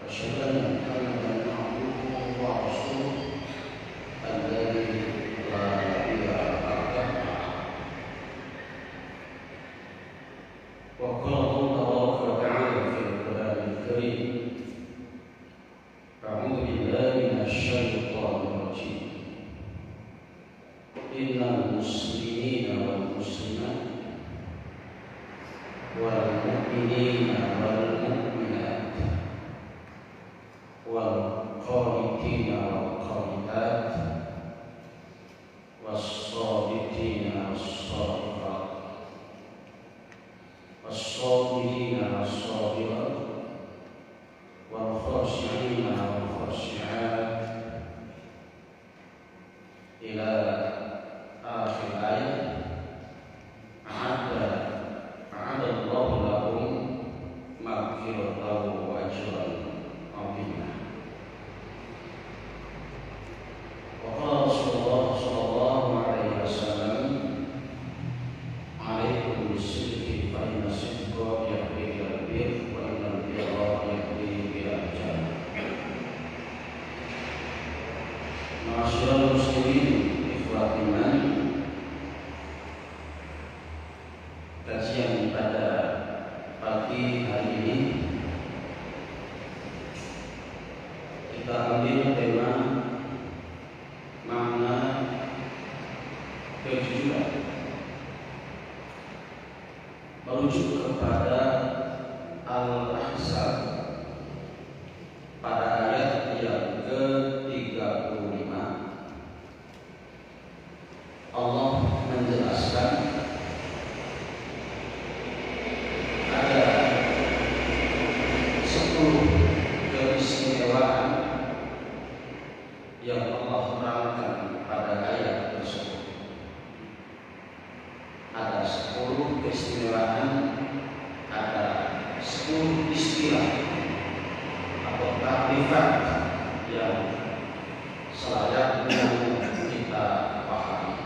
وأشهد أن محمدا عبده ورسوله الذي لا إله بعده وقال الله تبارك وتعالى في القرآن الكريم أعوذ بالله من الشيطان الرجيم إن المسلمين والمسلمات والمؤمنين والمؤمنات والقانتين والقانتات والصادقين والصادقات والصابرين والصابرات والخاشعين والخاشعات إلى آخر الآية. أعد الله لهم مغفرة وأجرا عظيما. وقال رسول الله صلى الله عليه وسلم عليكم بالصدق فإن الصدق يهدي إلى البر وإن البر يهدي إلى الجنة. Ma'asyiral muslimin ikhwat iman, kajian pada pagi hari ini kita ambil tema makna kejujuran, merujuk kepada Al-Ahzab pada ayat yang ke-35. Allah menjelaskan ada 10 keistimewaan yang Allah terangkan pada ayat tersebut. Ada 10 keistimewaan, ada 10 istilah atau takrifat yang selayaknya kita pahami.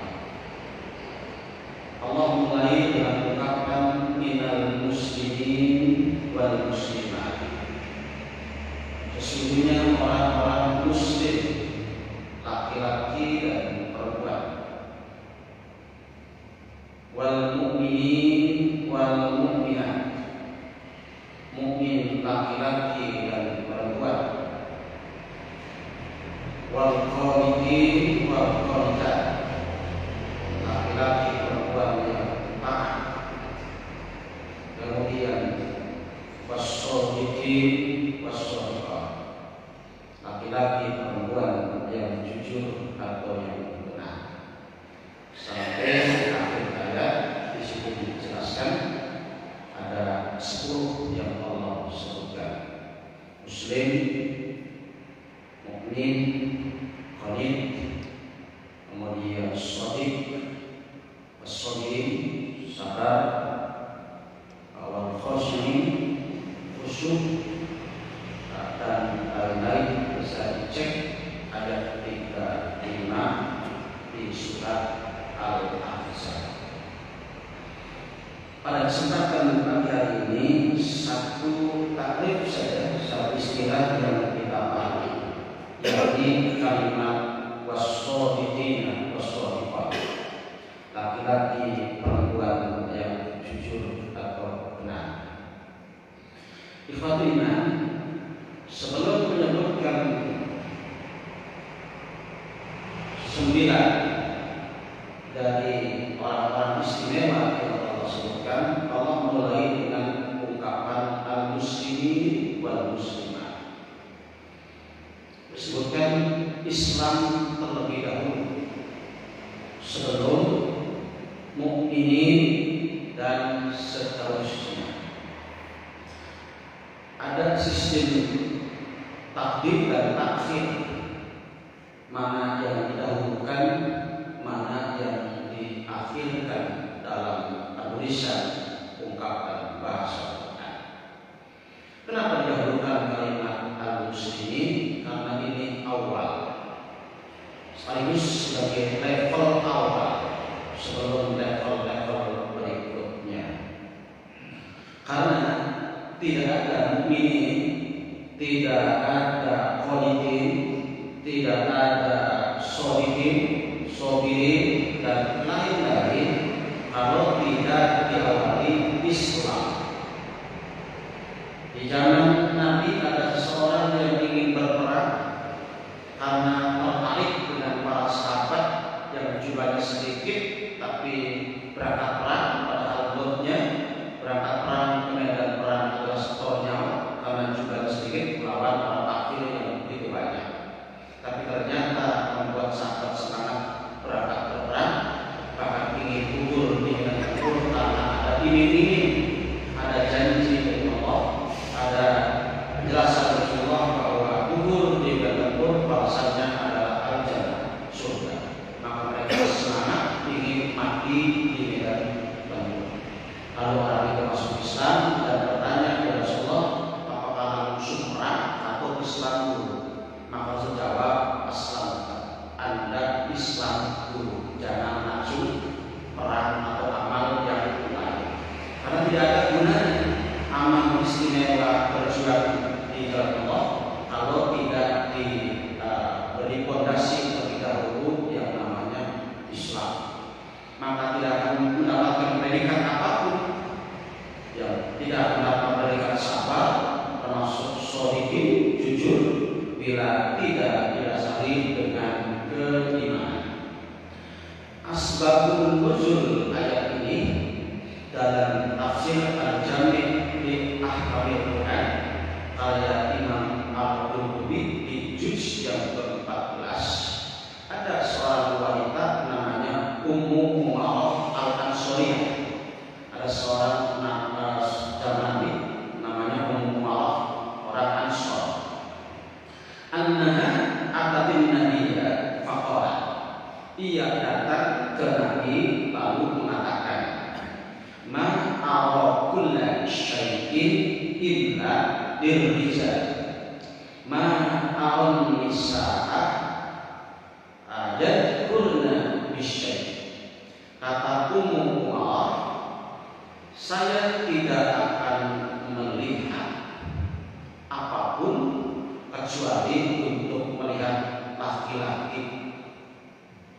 Allah mulai dengan ungkapan minal muslimin wal muslimat. Sesungguhnya orang-orang muslim, laki-laki dan perempuan, wal mu'minin wal mu'minat, mukmin laki-laki dan perempuan, wal qanitin wal qanitat, laki-laki perempuan yang taat, kemudian was-shadiqin was-shadiqat, laki-laki perempuan yang jujur atau yang benar. Sampai akhir ayat di situ dijelaskan ada 10 yang Allah sebutkan: muslim, mukmin, qanit, kemudian shadiq, as-sabirin, sabar, wal khashiyin, khusyuk, dan lain-lain. Bisa dicek ayat 35 di surat Al-Ahzab. Pada kesempatan pagi hari ini, satu takrif saja, satu istilah yang kita pahami, yakni kalimat was-shadiqina was-shadiqat, laki-laki perempuan yang jujur atau benar. Ikhwatul iman, sebelum menyebutkan 9 dari orang-orang istimewa yang Allah sebutkan, Allah mulai dengan ungkapan al-muslimin wal muslimat. Disebutkan Islam terlebih dahulu sebelum mukminin dan seterusnya. Ada sistem takdim dan takhir, mana yang didahulukan, mana yang diakhirkan dalam tulisan ungkapan bahasa Quran. Kenapa didahulukan kalimat al-muslimin? Karena ini awal, sekaligus sebagai level awal sebelum level-level berikutnya. Karena tidak ada mukminin, tidak ada qanitin, tidak ada shodiqin, sobirin, dan lain-lain kalau tidak diawali Islam. Di zaman Nabi ada seseorang yang ingin berperang karena tertarik dengan para sahabat yang jumlahnya sedikit tapi berangkat perang, padahal moodnya berangkat perang ke medan perang adalah setor nyawa karena jumlahnya sedikit melawan para kafir yang begitu banyak. Tapi ternyata membuat sahabat semangat berangkat berperang, bahkan ingin gugur di medan tempur karena ada iming-iming, ada janji dari Allah, ada penjelasan Rasulullah bahwa gugur di medan tempur balasannya adalah al-jannah, surga. Maka mereka semangat ingin mati di medan tempur. Lalu orang itu masuk Islam dan bertanya kepada Rasulullah, apakah langsung perang atau Islam dulu? Maka Rasul jawab, Islam. Anda Islam dulu, jangan langsung perang atau amal yang lain. Karena tidak ada gunanya amal istimewa berjuang di jalan Allah kalau tidak diberi fondasi terlebih dahulu yang namanya Islam. Maka tidak akan mendapatkan predikat apapun, yang tidak mendapat predikat sabar, termasuk shodiqin, jujur, bila tidak didasari dengan keimanan. Asbabun nuzul ayat ini dalam tafsir Al-Jami' li Ahkamil Quran karya Imam Al-Qurtubi di juz yang ke-14. Ada seorang wanita namanya Ummu Umarah Al-Ansariyah. Ada seorang zaman Nabi namanya Ummu Umarah, orang Ansar. Annaha atatin nabiyya faqala. Ia datang ke Nabi lalu mengatakan, ma ara kulla syai'in illa lirrijal, ma aran nisa'a yadkurna bisyai'. Kata Ummu Umar, saya tidak akan melihat apapun kecuali untuk melihat laki-laki.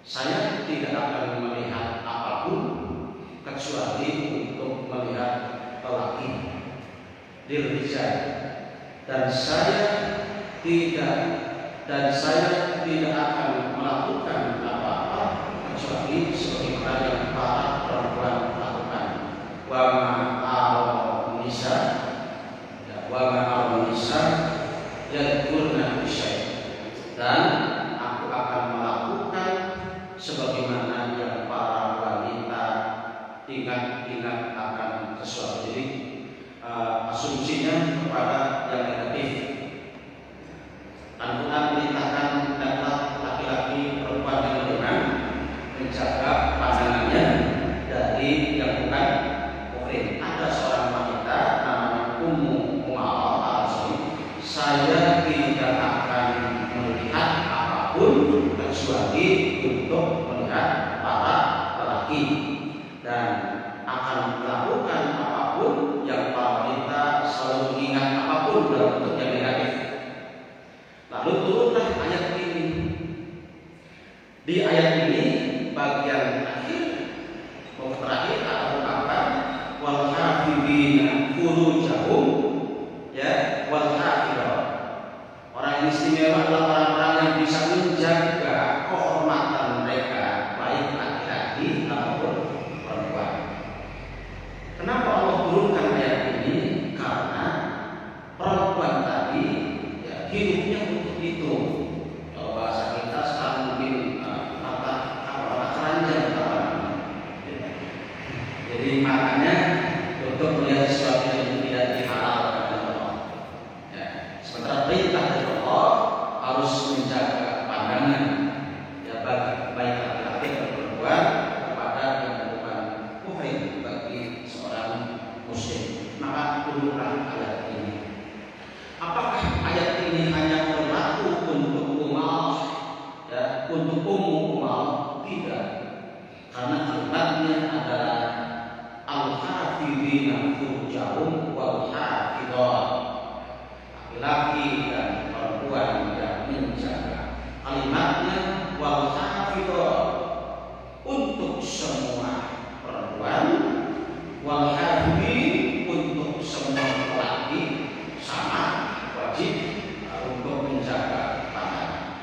Saya tidak akan melihat apapun kecuali untuk melihat lelaki, dirrijal. Dan saya tidak akan melakukan apa-apa kecuali sebagaimana yang para perempuan lakukan. Wa ma'al nisa, wa ma'al nisa yadkurna bisyai'. Dan aku akan melakukan sebagaimana yang para wanita ingat-ingat akan sesuatu. Jadi asumsinya kepada yang negatif. Al-Quran perintahkan hendaklah laki-laki perempuan yang beriman menjaga pandangannya dari yang bukan kufur. Ada seorang wanita namanya Ummu Umarah Al-Ansariyah. Saya tidak akan melihat apapun kecuali untuk melihat para lelaki, dan akan melakukan apapun yang para wanita selalu mengingat apapun dalam bentuk yang negatif. Lalu turunlah ayat ini. Di ayat ini bagian akhir terakhir ada ungkapan wal hafidina furujahum, ya, wal hafidah. Orang yang istimewa adalah orang-orang yang bisa menjaga kehormatan mereka, baik laki-laki ataupun perempuan. Kenapa Allah turunkan ayat ini? Karena perempuan tadi ya, hidupnya untuk itu. Kalau bahasa kita sekarang mungkin mata keranjang, jadi makanya untuk melihat sesuatu yang tidak dihalalkan oleh Allah. Ya, sementara perintah dari Allah harus menjaga pandangan, ya, baik laki-laki atau perempuan kepada yang bukan kufur bagi seorang muslim. Maka turunlah ayat ini. Apakah ayat ini hanya berlaku untuk Umar, ya, untuk Ummu Umar? Tidak, karena kalimatnya adalah al-hafidina furujahum wal hafidah. laki-laki dan perempuan yang menjaga. Kalimatnya wal hafidhah untuk semua perempuan, wal hafidhin untuk semua laki sama wajib untuk menjaga pandangan.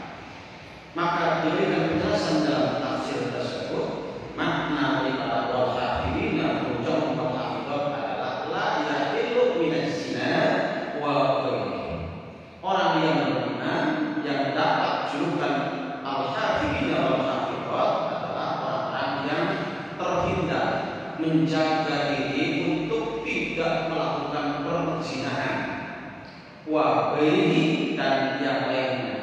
Maka diberikan penjelasan dalam tafsir tersebut, makna daripada wal hafidhin yang berujung wal hafidhah adalah la yahillu minaz zina wa ghairihi. Orang yang beriman yang dapat julukan al-hafidhin wal hafidhat adalah orang-orang yang terhindar menjaga diri untuk tidak melakukan perzinahan. Wa ghairihi dan yang lainnya.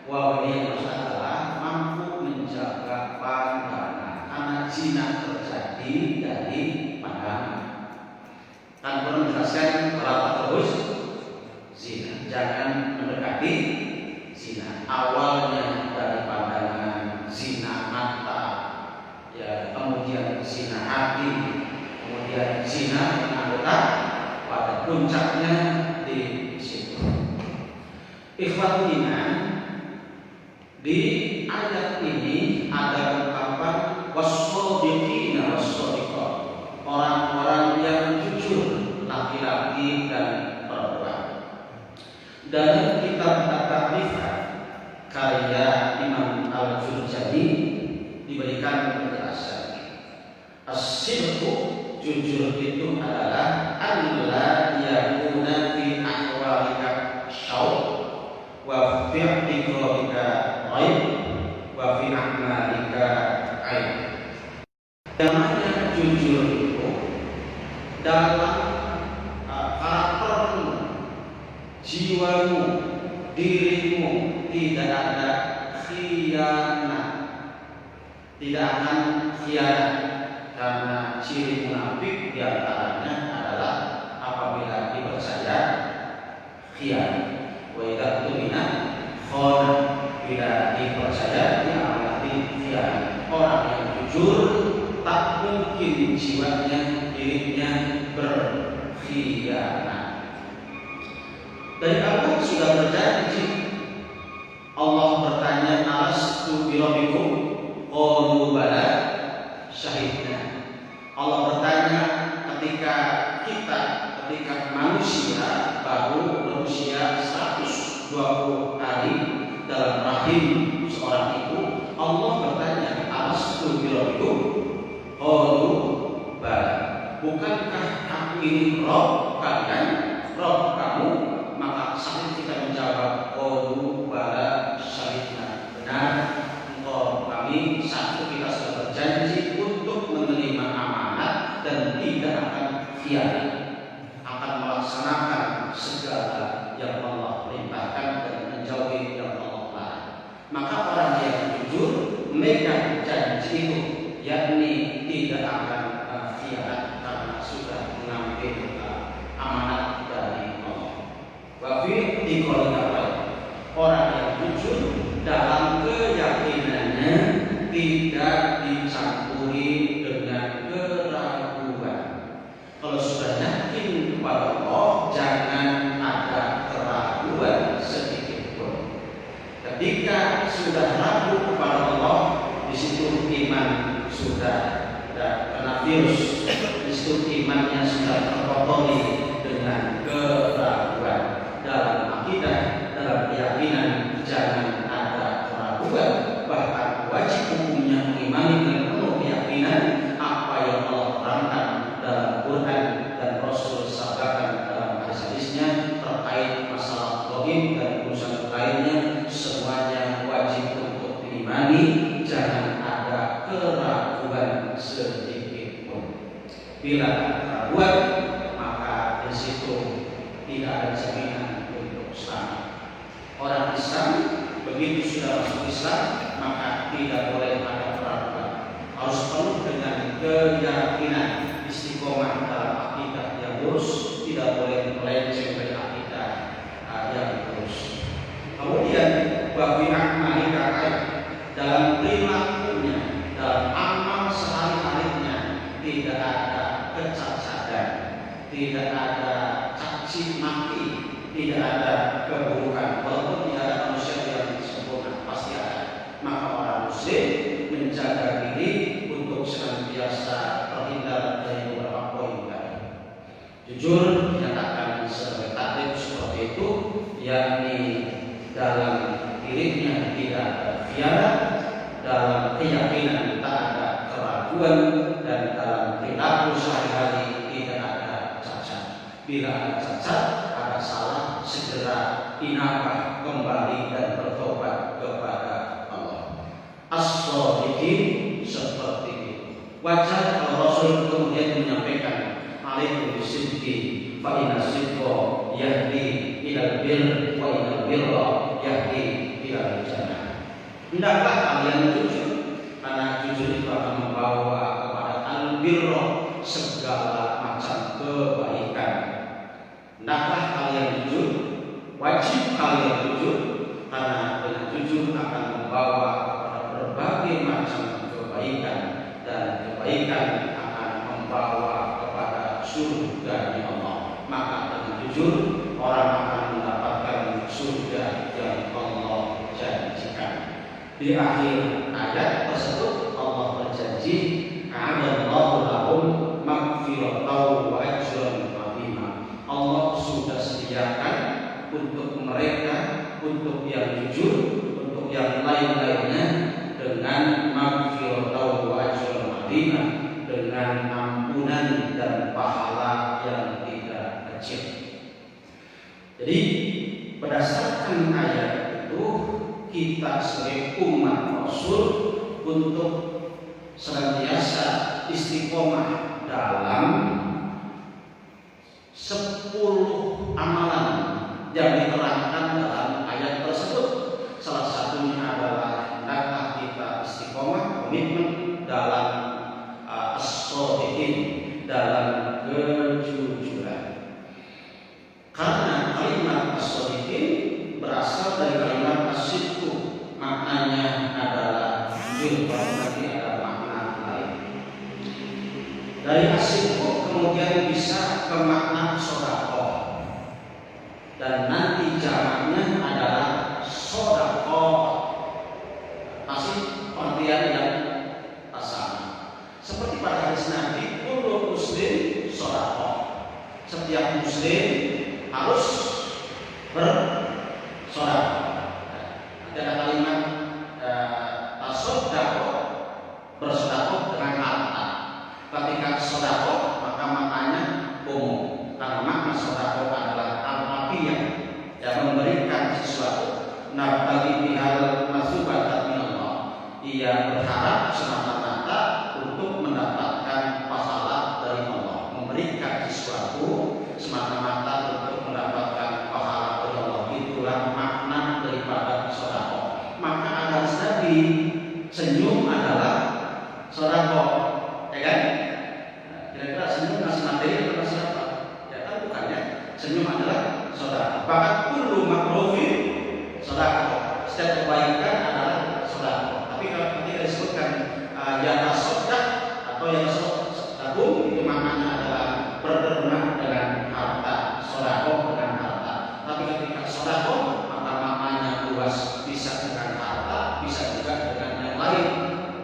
Wa ghairihi adalah mampu menjaga pandangan karena zina terjadi dari pandangan. Kan pernah menjelaskan berapa terus zina, jangan mendekati zina. Awalnya dari pandangan, zina mata, ya, kemudian zina hati, kemudian zina anggota, pada puncaknya di situ. Ikhwatul iman, di ayat ini ada ungkapan was-shadiqina was-shadiqat, orang-orang yang jujur, laki-laki dan perempuan. Dalam kitab At-Ta'rifat karya Imam Al-Jurjani diberikan penjelasan. As-sidqu, jujur itu adalah alla yakuna fi ahwalika syauq wa fi i'tiqadika ghaib wa fi a'malika aib. Namanya jujur itu dalam karaktermu, jiwamu, dirimu tidak ada khianat, tidak akan khianat, karena ciri munafik diantaranya adalah apabila dipercaya khianat. Wa idza tumina khana, bila dipercaya diamati khianat. Orang yang jujur tak mungkin jiwanya, dirinya berkhianat. Dari Allah sudah berjanji. Allah bertanya, alastu birabbikum? Qalu bala syahidna. Allah bertanya ketika manusia baru berusia 120 hari dalam rahim seorang ibu, Allah bertanya, alastu birabbikum? Qalu bala. Bukankah aku ini Rabb kalian, Rabb kamu? Maka saat kita menjawab qalu bala syahidna, benar engkau kami, satu kita sudah berjanji untuk menerima amanat dan tidak akan khianat, akan melaksanakan segala yang Allah perintahkan dan menjauhi yang Allah larang. Maka orang yang jujur memegang janji itu, yakni tidak akan khianat karena sudah mengambil amanat dari Allah. Wafi dikolikawai, orang yang jujur dalam keyakinannya tidak dicampuri dengan keraguan. Kalau sudah yakin kepada Allah, jangan ada keraguan sedikit pun. Ketika sudah ragu kepada Allah, di situ iman sudah kena virus, di situ imannya sudah terkotori dengan keraguan. Dalam akidah, dalam keyakinan, jangan ada keraguan. Bahkan wajib hukumnya mengimani dengan penuh keyakinan apa yang Allah terangkan dalam Quran dan Rasul sabdakan dalam hadis-hadisnya terkait masalah tauhid dan urusan lainnya, semuanya wajib untuk diimani. Jangan ada keraguan sedikit pun. Bila keraguan, maka di situ tidak ada jaminan untuk selamat. Orang Islam begitu sudah masuk Islam, maka tidak boleh ada keraguan. Harus penuh dengan keyakinan, istiqomah dalam akidah yang lurus, tidak boleh melenceng dari akidah yang lurus. Kemudian bagi a'malika aib, dalam perilakunya, dalam amal sehari-harinya tidak ada kecacatan, tidak ada caci maki, tidak ada keburukan, walaupun tidak ada manusia yang sempurna, pasti ada. Maka orang muslim menjaga diri untuk senantiasa terhindar dari beberapa poin tadi. Jujur dinyatakan sebagai takdir seperti itu, yakni dalam dirinya tidak ada khianat, dalam keyakinan tak ada keraguan, dan dalam perilaku sehari-hari tidak ada cacat. Bila ada cacat, ada salah, segera inabah kembali dan bertobat kepada Allah. As-shadiqin seperti itu. Wajar kalau Rasul kemudian menyampaikan alaikum bisidqi fa inna sidqa yahdi ilal bir wa inal birra yahdi ilal jannah. Hendaklah kalian jujur, karena jujur itu akan membawa kepada al-birra, segala macam kebaikan. Hendaklah kalian jujur, wajib kalian jujur, karena dengan jujur akan membawa kepada berbagai macam kebaikan, dan kebaikan akan membawa kepada surga Allah. Maka dengan jujur orang akan mendapatkan surga yang Allah janjikan. Di akhir ayat tersebut Allah berjanji, a'adallahu lahum maghfiratan wa ajran 'azima. Allah sudah sediakan untuk mereka, untuk yang jujur, untuk yang lain-lainnya, dengan maghfiratan wa ajran 'azima, dengan ampunan dan pahala yang tidak kecil. Jadi berdasarkan ayat itu, kita sebagai umat Rasul untuk senantiasa istiqomah dalam 10 amalan yang diterangkan dalam ayat tersebut. Salah satunya adalah hendaklah kita istiqomah, komitmen dalam as-shadiqin, dalam kejujuran. Karena kalimat as-shadiqin berasal dari kalimat as-sidqu, maknanya adalah jujur, berarti ada makna lain. Dari as-sidqu kemudian bisa ke makna shadaqah, dan nanti jamaknya adalah shadaqah. Masih pengertian yang sama. Seperti pada hadis Nabi, kullu muslim shadaqah. Setiap muslim harus bersedekah. Ada kalimat tasoddaqah, bersedekah dengan harta. Ketika sedekah maka maknanya umum, karena makna sedekah adalah al-afiyah, yang memberikan sesuatu. Nabtaghi bihal masubatan min Allah. Ia berharap semata-mata untuk mendapatkan pahala dari Allah, memberikan sesuatu semata-mata untuk mendapatkan pahala dari Allah. Itulah makna daripada sedekah. Maka ada Nabi, senyum adalah sedekah, ya kan? Kira-kira senyum ngasih materi atau ngasih apa? Ya kan, bukannya. Senyum adalah sedekah. Bahkan kullu ma'rufin sedekah. Setiap kebaikan adalah sedekah. Tapi kalau ketika disebutkan ya tasoddaq atau ya tasoddaq, itu maknanya adalah berderma dengan harta, sedekah dengan harta. Tapi ketika sedekah maka maknanya luas, bisa dengan harta, bisa juga dengan yang lain.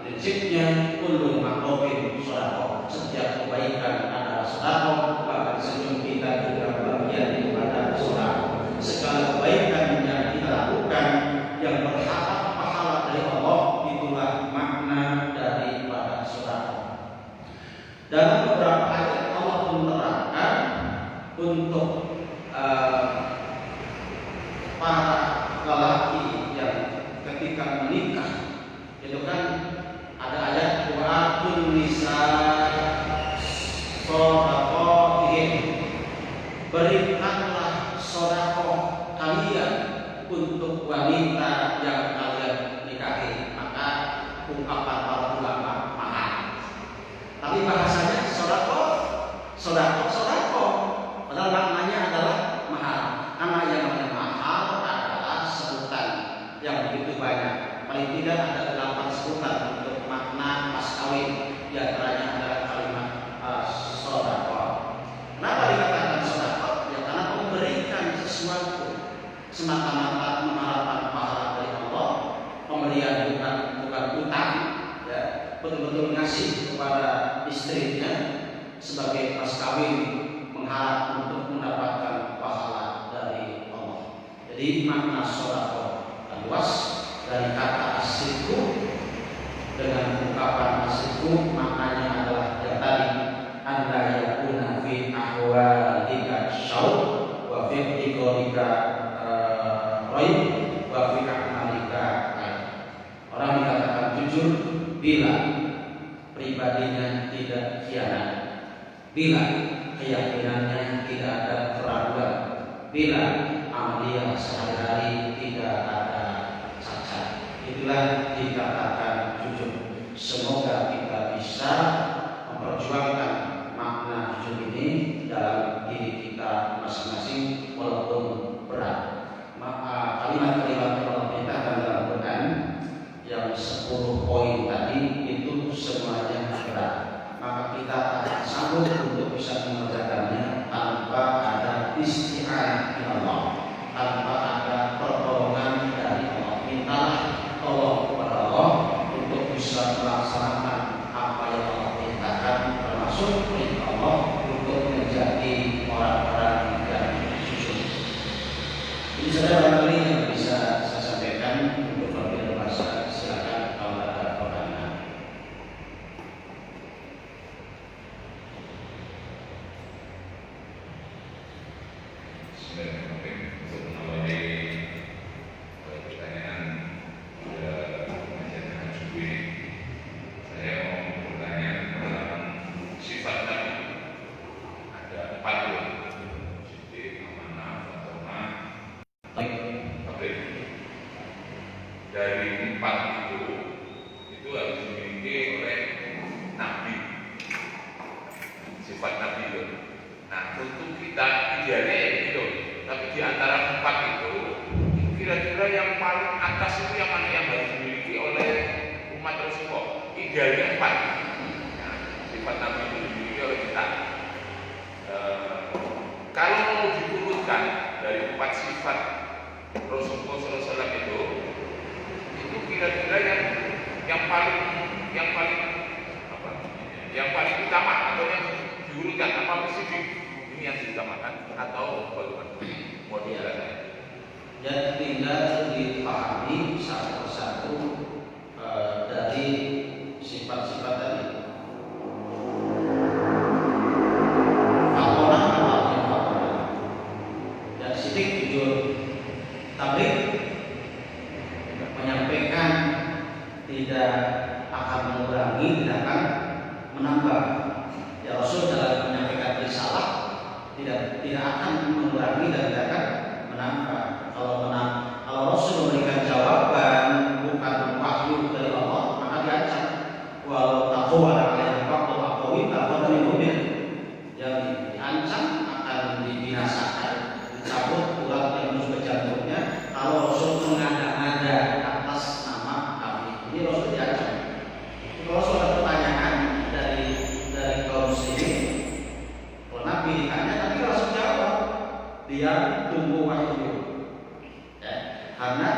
Prinsipnya kullu ma'rufin sedekah. Setiap kebaikan adalah sedekah, bahkan senyum kita juga bagian daripada sedekah. Segala kebaikan yang kita lakukan yang berharap pahala dari Allah, itulah makna daripada sedekah. Dalam beberapa ayat Allah menerangkan untuk para lelaki yang ketika menikah, itu kan ada ayat wa'atun nisa shadaqatihin, berikanlah sedekah kalian untuk wanita yang kalian nikahi. Maka ungkapan para ulama mahal, tapi bahasanya sedekah, padahal maknanya adalah mahal. Karena yang namanya mahal adalah sebutan yang begitu banyak. Paling tidak ada 8 sebutan untuk makna mas kawin. Di antaranya adalah kalimat sedekah. Kenapa dikatakan sedekah? Ya karena memberikan sesuatu semata-mata mengharapkan pahala dari Allah. Pemberian bukan utang, ya, betul-betul ngasih kepada istrinya sebagai mas kawin, mengharap untuk mendapatkan pahala dari Allah. Jadi makna sedekah luas, dari kata asyidku dengan ungkapan asyidku, maknanya adalah yang tadi, anda yakuna fi ahwalika syauq wa fi iqadika raib wa fi amalika aib. Orang dikatakan jujur bila pribadinya tidak khianat, bila keyakinannya tidak ada keraguan, bila amalia sehari-hari tidak ada cacat, itulah dikatakan jujur. Semoga kita bisa memperjuangkan makna jujur ini dalam diri kita masing-masing walaupun berat. Kalimat-kalimat yang Allah perintahkan dalam Quran yang 10 poin tadi itu semuanya berat, maka kita akan sanggup untuk bisa mengerjakannya tanpa ada isti'anah dari Allah, tanpa ada pertolongan dari Allah. Mintalah tolong kepada Allah untuk bisa melaksanakan apa yang Allah perintahkan, termasuk perintah Allah untuk menjadi orang-orang yang jujur. Ini saudara barangkali yang bisa saya sampaikan. Untuk lebih bahasa silakan kalau ada pertanyaan. Bismillahirrahmanirrahim. Untuk mengawali pertanyaan pengajian tahajud ini, saya mau bertanya tentang sifat Nabi. Ada 4 buah: Siddiq, Amanah, Fathomah, Tabligh. Dari 4 itu harus dimiliki oleh Nabi, sifat Nabi itu. Nah, untuk kita idealnya itu, tapi di antara 4 itu, kira-kira yang paling atas itu yang mana yang harus dimiliki oleh umat Rasulullah? Idealnya 4. Nah, sifat Nabi itu dimiliki oleh kita. Kalau mau diturunkan dari 4 sifat Rasulullah SAW itu kira-kira yang paling utama atau yang diurutkan, apa mesti ini yang diutamakan atau bagaimana modelnya? Dan tinggal dipahami satu persatu dari sifat-sifat tadi. Fathomah apa yang Fathomah? Dan Siddiq jujur, Tabligh menyampaikan tidak akan mengurangi, tidak akan menambah. Ya, Rasul dalam menyampaikan risalah tidak akan mengurangi dan tidak akan menambah. Kalau Rasul memberikan jawaban bukan wahyu dari Allah, maka diancam. Walau taqawwala alaihi ba'dul aqawil dari mobil yang diancam akan dibinasakan, dicabut tulang yang menusuk ke jantungnya kalau Rasul mengada-ngada atas nama kami. Ini Rasul diancam. Kalau Rasul ada pertanyaan dari kaum muslimin, kalau Nabi ditanya, Nabi langsung jawab. Dia tunggu wahyu, ya, karena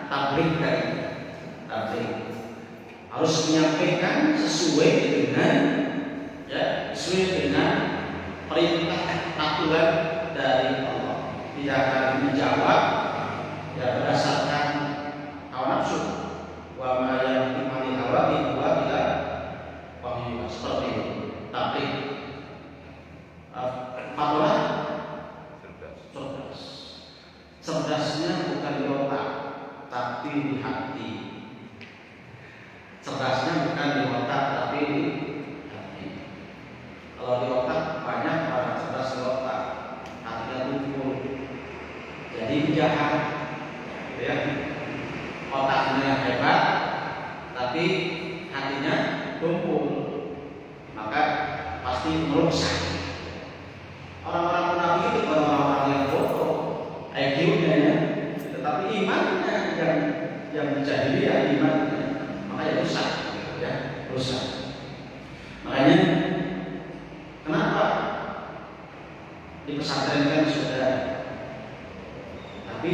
tabligh harus menyampaikan sesuai dengan perintah aturan dari Allah. Tidak akan menjawab ya berdasarkan hawa nafsu. Wa ma yantiqu anil hawa in huwa illa wahyu, seperti itu. Tapi Fathomah cerdasnya bukan di otak, tapi di hati. Cerdasnya bukan di otak, tapi di hati. Kalau di otak banyak orang cerdas di otak, hatinya tumpul, jadi jahat, gitu ya. Otaknya hebat, tapi hatinya tumpul, maka pasti merusak. Orang-orang munafik itu bukan orang-orang yang bodoh, IQ-nya ya, tetapi imannya yang jahiliyah, imannya makanya rusak, ya, rusak. Makanya kenapa di pesantren kan sudah, tapi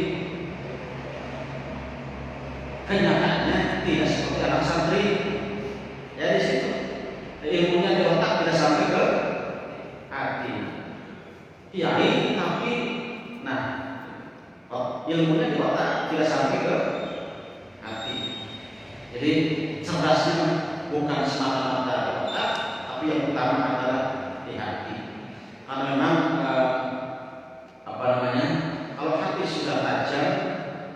kenyataannya tidak seperti anak santri. Ya di situ ilmunya di otak tidak sampai ke hati. Kiai tapi ilmunya di otak tidak sampai ke hati. Jadi cerdasnya bukan semata-mata di otak, tapi yang utama adalah di hati. Karena memang kalau hati sudah tajam,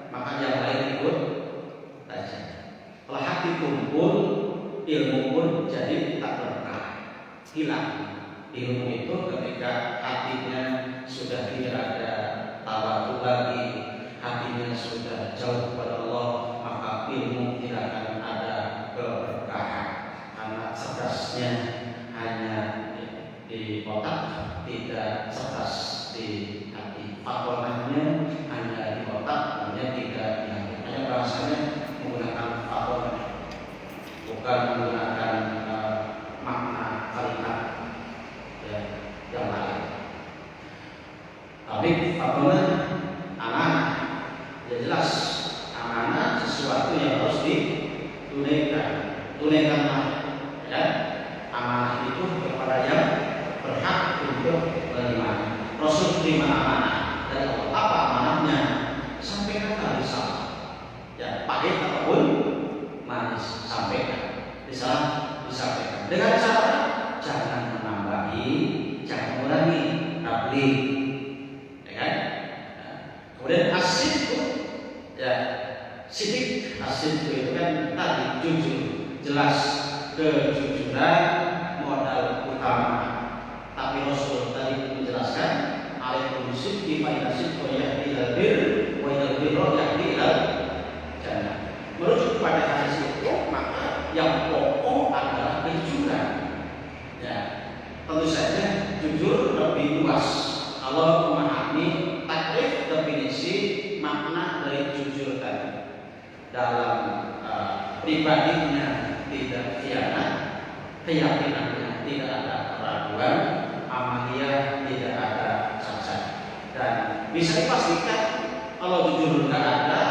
maka yang lain ikut tajam. Kalau hati tumpul, ilmu pun jadi tak berkah, hilang. Ilmu itu ketika hatinya sudah tidak ada tawadhu lagi, hatinya sudah jauh kepada Allah, maka ilmu tidak akan ada keberkahan. Karena cerdasnya hanya di otak, tidak cerdas di hati. Fatonahnya hanya di otak, hanya tidak di hati. Hanya bahasanya menggunakan fatonah, bukan menggunakan makna kalimat yang lain. Tapi fatonah amanah, ya jelas amanah sesuatu yang harus ditunaikan. Tunaikanlah, ya. Amanah itu kepada yang berhak untuk menerima. Rasul terima amanah dari Allah. Apa amanahnya? Sampaikan risalah. Ya, pahit ataupun manis, sampaikan. Risalah disampaikan. Dengan cara jangan menambahi, jangan mengurangi, tabligh. Ya kan? Kemudian asidku, ya, sidik. Asidku itu kan tadi jujur, jelas, kejujuran modal utama. Tapi Rasul tadi menjelaskan alaikum bisidqi fa inna sidqa yahdi ilal birr wa inal birra yahdi ilal jannah. Merujuk pada hadis itu, maka yang pokok adalah kejujuran. Ya, tentu saja jujur lebih luas. Allah memahami takrif definisi makna dari jujur tadi. Dalam pribadinya tidak khianat, keyakinannya tidak ada keraguan, amaliyah tidak ada cacat. Dan bisa dipastikan kalau jujur tidak ada,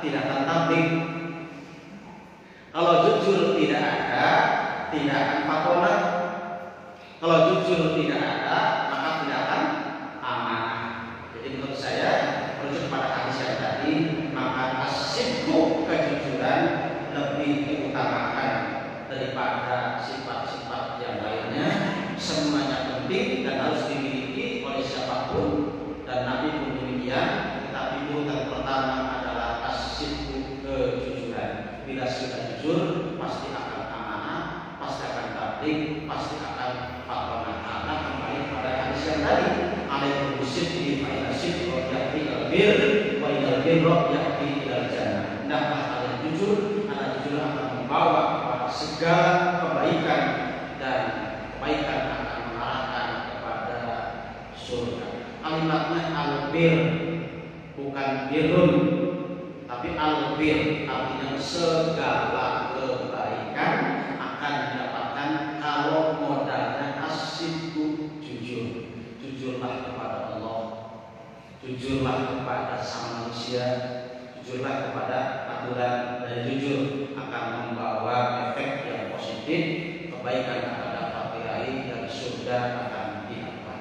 tidak akan tabligh. Kalau jujur tidak ada, tidak akan fatonah. Kalau jujur tidak ada, maka tidak akan amanah. Jadi menurut saya, merujuk pada hadis yang tadi, maka asidqu, kejujuran, lebih diutamakan daripada sifat-sifat yang lainnya. Semuanya penting dan harus dimiliki oleh siapapun, dan Nabi pun demikian. Tetapi urutan pertama adalah asidqu, kejujuran. Bila sudah jujur, pasti akan amanah, pasti akan tabligh, pasti akan fatonah. Karena kembali pada hadis yang tadi, alaikum bisidqi fa inna sidqa yahdi ilal birr wa inal birra yahdi ilal jannah. Hendaklah kalian jujur, karena jujur akan membawa kepada segala kebaikan, dan kebaikan akan mengarahkan kepada surga. Kalimatnya al-bir, bukan birrun, tapi al-bir artinya segala kebaikan akan didapatkan kalau modalnya asidqu, jujur. Jujurlah kepada Allah, jujurlah kepada sama manusia, jujurlah kepada aturan, dan jujur akan membawa efek yang positif. Kebaikan akan dapat diraih dan surga akan didapat.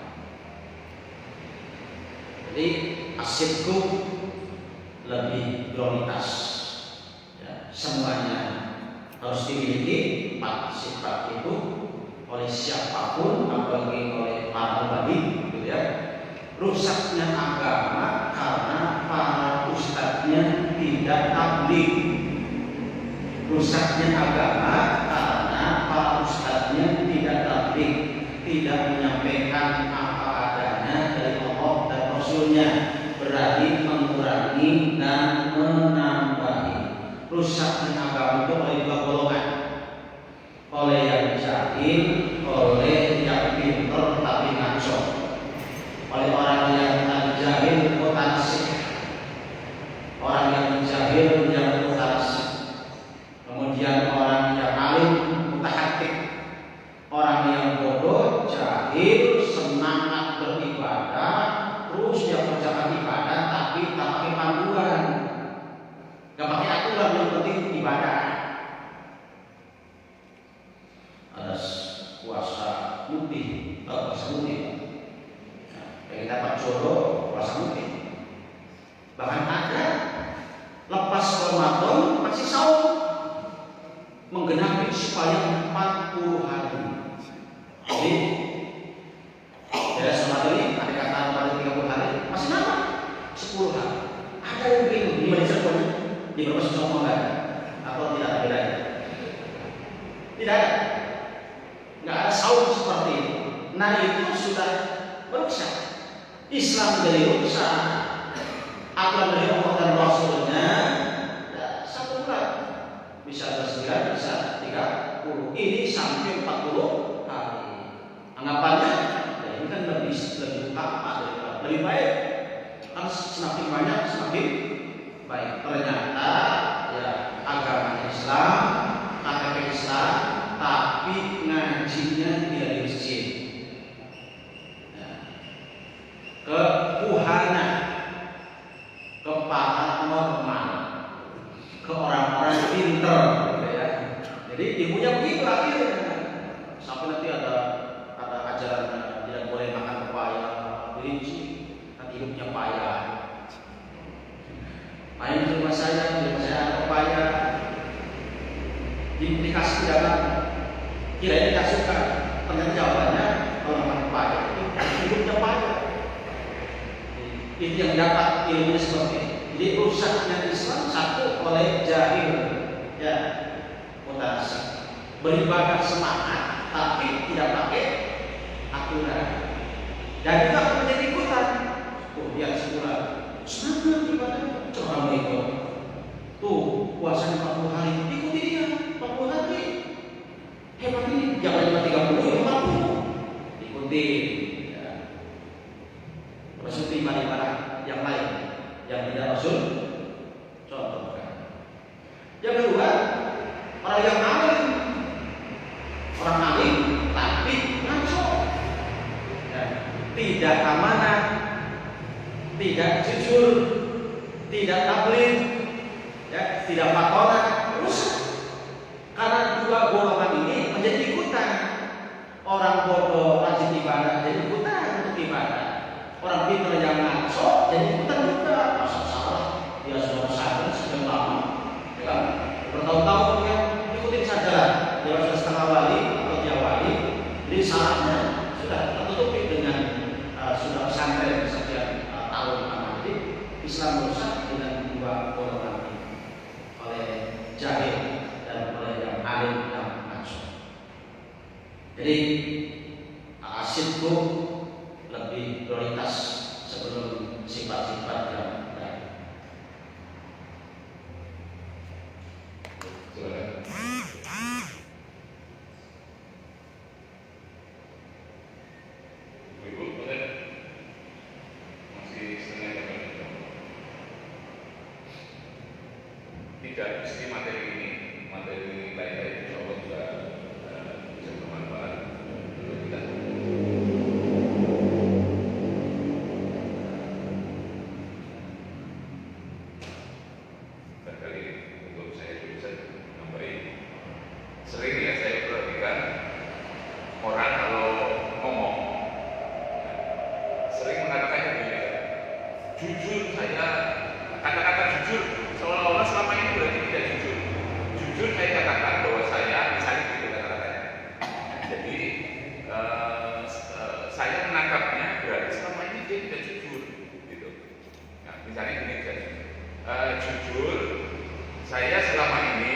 Jadi asidqu lebih prioritas, ya, semuanya harus dimiliki empat sifat itu oleh siapapun, apalagi oleh para ulama, gitu ya. Rusaknya agama karena para ustadznya tidak tabligh. Rusaknya agama karena para ustadznya tidak tabligh, tidak menyampaikan apa adanya dari Allah dan Rasulnya, berarti mengurangi dan menambahi. Rusaknya agama itu oleh dua golongan, oleh yang jahil, oleh yang pintar tapi ngaco. Oleh orang yang jahil mutanasib, orang yang jahil yang mutanasib. Kemudian orang yang alim mutahaqqik, orang yang bodoh, jahil, semangat beribadah, terus dia kerjakan ibadah tapi tak pakai panduan, gak pakai aturan yang Ramadan masih saum, menggenapi supaya 40 hari. Jadi beres Ramadan ini ada kata pada 30 hari masih nama 10 hari. Ada yang begini di Malaysia pun di beberapa contoh enggak ada atau tidak ada bedanya? Tidak ada. Nggak ada saum seperti itu. Nah itu sudah merusak. Islam jadi rusak. Aturan dari Allah dan Rasulnya ya, 1 bulan bisa 29, bisa 30. Ini sampai 40 hari. Anggapannya ya ini kan lebih apa? Lebih baik. Kan semakin banyak semakin baik. Ternyata ya agama Islam, KTP Islam, tapi ngajinya tidak di masjid. Ya. Kepuhana, ke paranormal, ke orang-orang pinter, gitu ya. Jadi ibunya begitu akhirnya. Sampai nanti ada ajaran tidak boleh makan pepaya, kelinci, nanti hidupnya payah. Main di rumah saya ada pepaya. Dikasih jalan, kirain tidak suka. Ternyata jawabannya kalau makan pepaya itu hidupnya payah. Itu yang dapat ilmunya seperti ini. Jadi rusaknya Islam satu oleh jahil, ya, mutasi, beribadah semangat tapi tidak pakai aturan. Dan itu akan menjadi ikutan. Tuh lihat sebulan, semangat ibadah, coba ikut. Tuh puasanya 40 hari, ikuti dia 40 hari. Hebat ini, jangan cuma 30, 40. Ikuti. Maksud ibadah yang lain yang tidak Rasul contohkan. Yang kedua, orang yang alim, orang alim tapi ngaco, ya, tidak amanah, tidak jujur, tidak tabligh, ya, tidak fatwa, rusak. Karena dua golongan ini menjadi ikutan. Orang bodoh rajin ibadah jadi ikutan untuk ibadah. Orang pintar yang ngaco jadi ikutan juga. Masa salah dia sudah sadar sejak lama, ya, bertahun-tahun dia ikutin saja. Dia sudah setengah wali atau dia wali, jadi salahnya sudah tertutupi dengan sudah pesantren sekian tahun lama. Jadi Islam rusak dengan dua golongan ini, oleh jahil dan oleh yang alim yang ngaco. Jadi asidku lebih prioritas sebelum sifat-sifat yang lain. Ibu, masih setengah jam. Tidak mesti materi ini, materi lain-lain insya Allah juga bisa bermanfaat untuk kita. Barangkali untuk saya juga bisa nambahin. Sering ya saya perhatikan orang kalau ngomong sering mengatakannya begini, jujur saya, kata-kata jujur seolah-olah selama ini berarti tidak jujur. Jujur saya katakan bahwa saya misalnya gitu kata-katanya. Jadi saya menangkapnya berarti selama ini dia tidak jujur, gitu. Nah, misalnya gini saja, jujur saya selama ini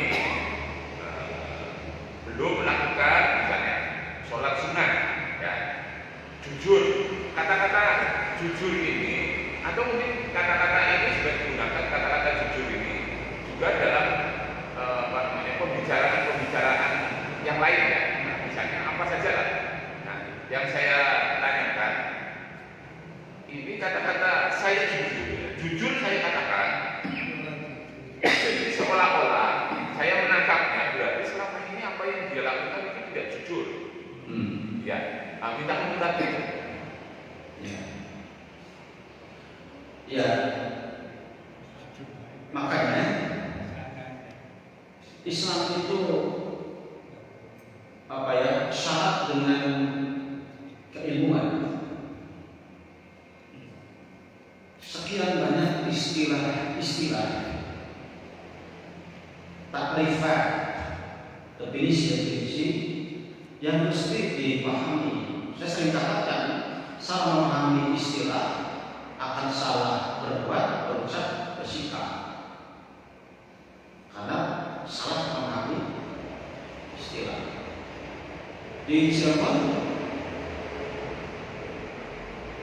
belum melakukan misalnya sholat sunnah, ya. Jujur, kata-kata jujur ini atau mungkin kata-kata ini juga digunakan kata-kata jujur ini juga dalam pembicaraan yang lain ya. Nah, misalnya apa saja lah. Nah, yang saya tanyakan ini kata-kata saya jujur saya katakan. Jadi seolah-olah saya menangkapnya berarti selama ini apa yang dia lakukan itu tidak jujur. Ya, minta komentar itu. Ya, makanya Islam itu apa ya, syarat dengan keilmuan. Sekian banyak istilah-istilah takrifat, definisi-definisi yang mesti dipahami. Saya sering katakan, salah memahami istilah akan salah berbuat, berucap, bersikap. Karena salah memahami istilah. Di Cirebon,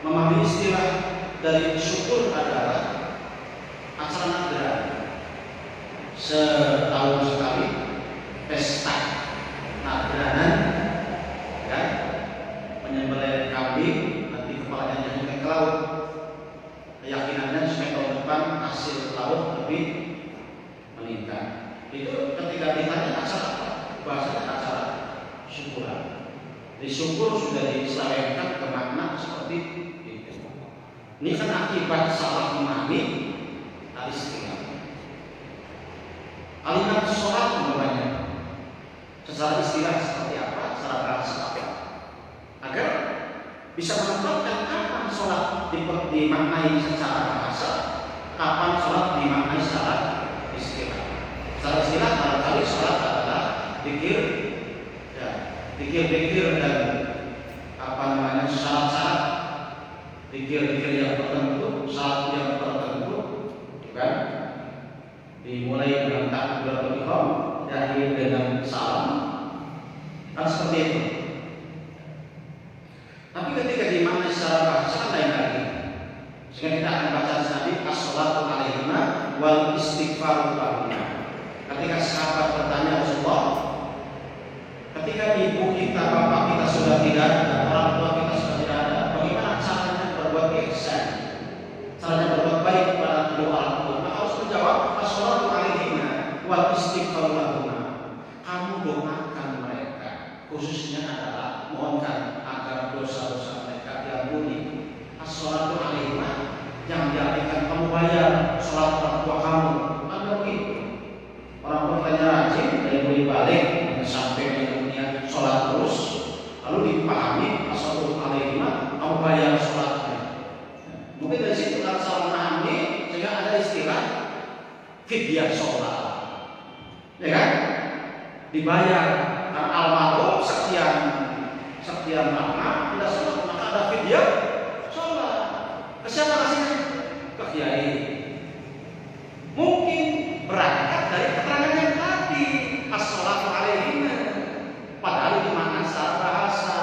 memahami istilah dari syukur adalah acara nagran. Setahun sekali pesta nagranan, ya, menyembelih kambing, nanti kepalanya nyangkut ke laut. Keyakinannya supaya tahun depan hasil laut lebih meningkat. Itu ketika ditanya acara apa? Bahasanya acara syukuran. Disyukur sudah diselewengkan ke makna seperti itu. Ini kan akibat salah memahami istilah. Kalimat sholat namanya secara istilah seperti apa, secara bahasa apa, agar bisa menentukan kapan sholat dimaknai secara bahasa, kapan sholat dimaknai secara istilah. Secara istilah barangkali sholat adalah zikir, ya, zikir dan syarat-syarat, zikir yang tertentu, syarat yang tertentu, kan? Dimulai dengan takbiratul ihram, diakhiri dengan salam, kan seperti itu. Tapi ketika dimaknai secara bahasa kan lain lagi. Sekarang kita akan baca tadi as-shalatu alaihima wal istighfaru lahunna. Ketika sahabat bertanya Rasulullah, ketika ibu kita, bapak kita sudah tidak ada, orang tua kita sudah tidak ada, bagaimana caranya berbuat ihsan, caranya berbuat baik kepada kedua orang tua? Maka harus menjawab as-shalatu alaihima wal istighfaru lahunna. Kamu doakan mereka, khususnya adalah mohonkan agar dosa-dosa mereka diampuni. As-shalatu alaihima, yang diartikan kamu bayar sholat orang tua kamu. Ada begitu. Orang tua kita rajin dari mulai balik sampai dunia sholat terus, lalu dipahami as-shalatu alaihima, kamu bayar sholatnya. Mungkin dari situ kalau salah memahami sehingga ada istilah fidyah sholat, ya kan? Dibayar karena almarhum sekian lama tidak sholat, maka ada fidyah sholat. Ke siapa kasihnya? Ke kiai. Mungkin berangkat dari keterangan yang tadi as-shalatu alaihima, padahal itu makna secara bahasa.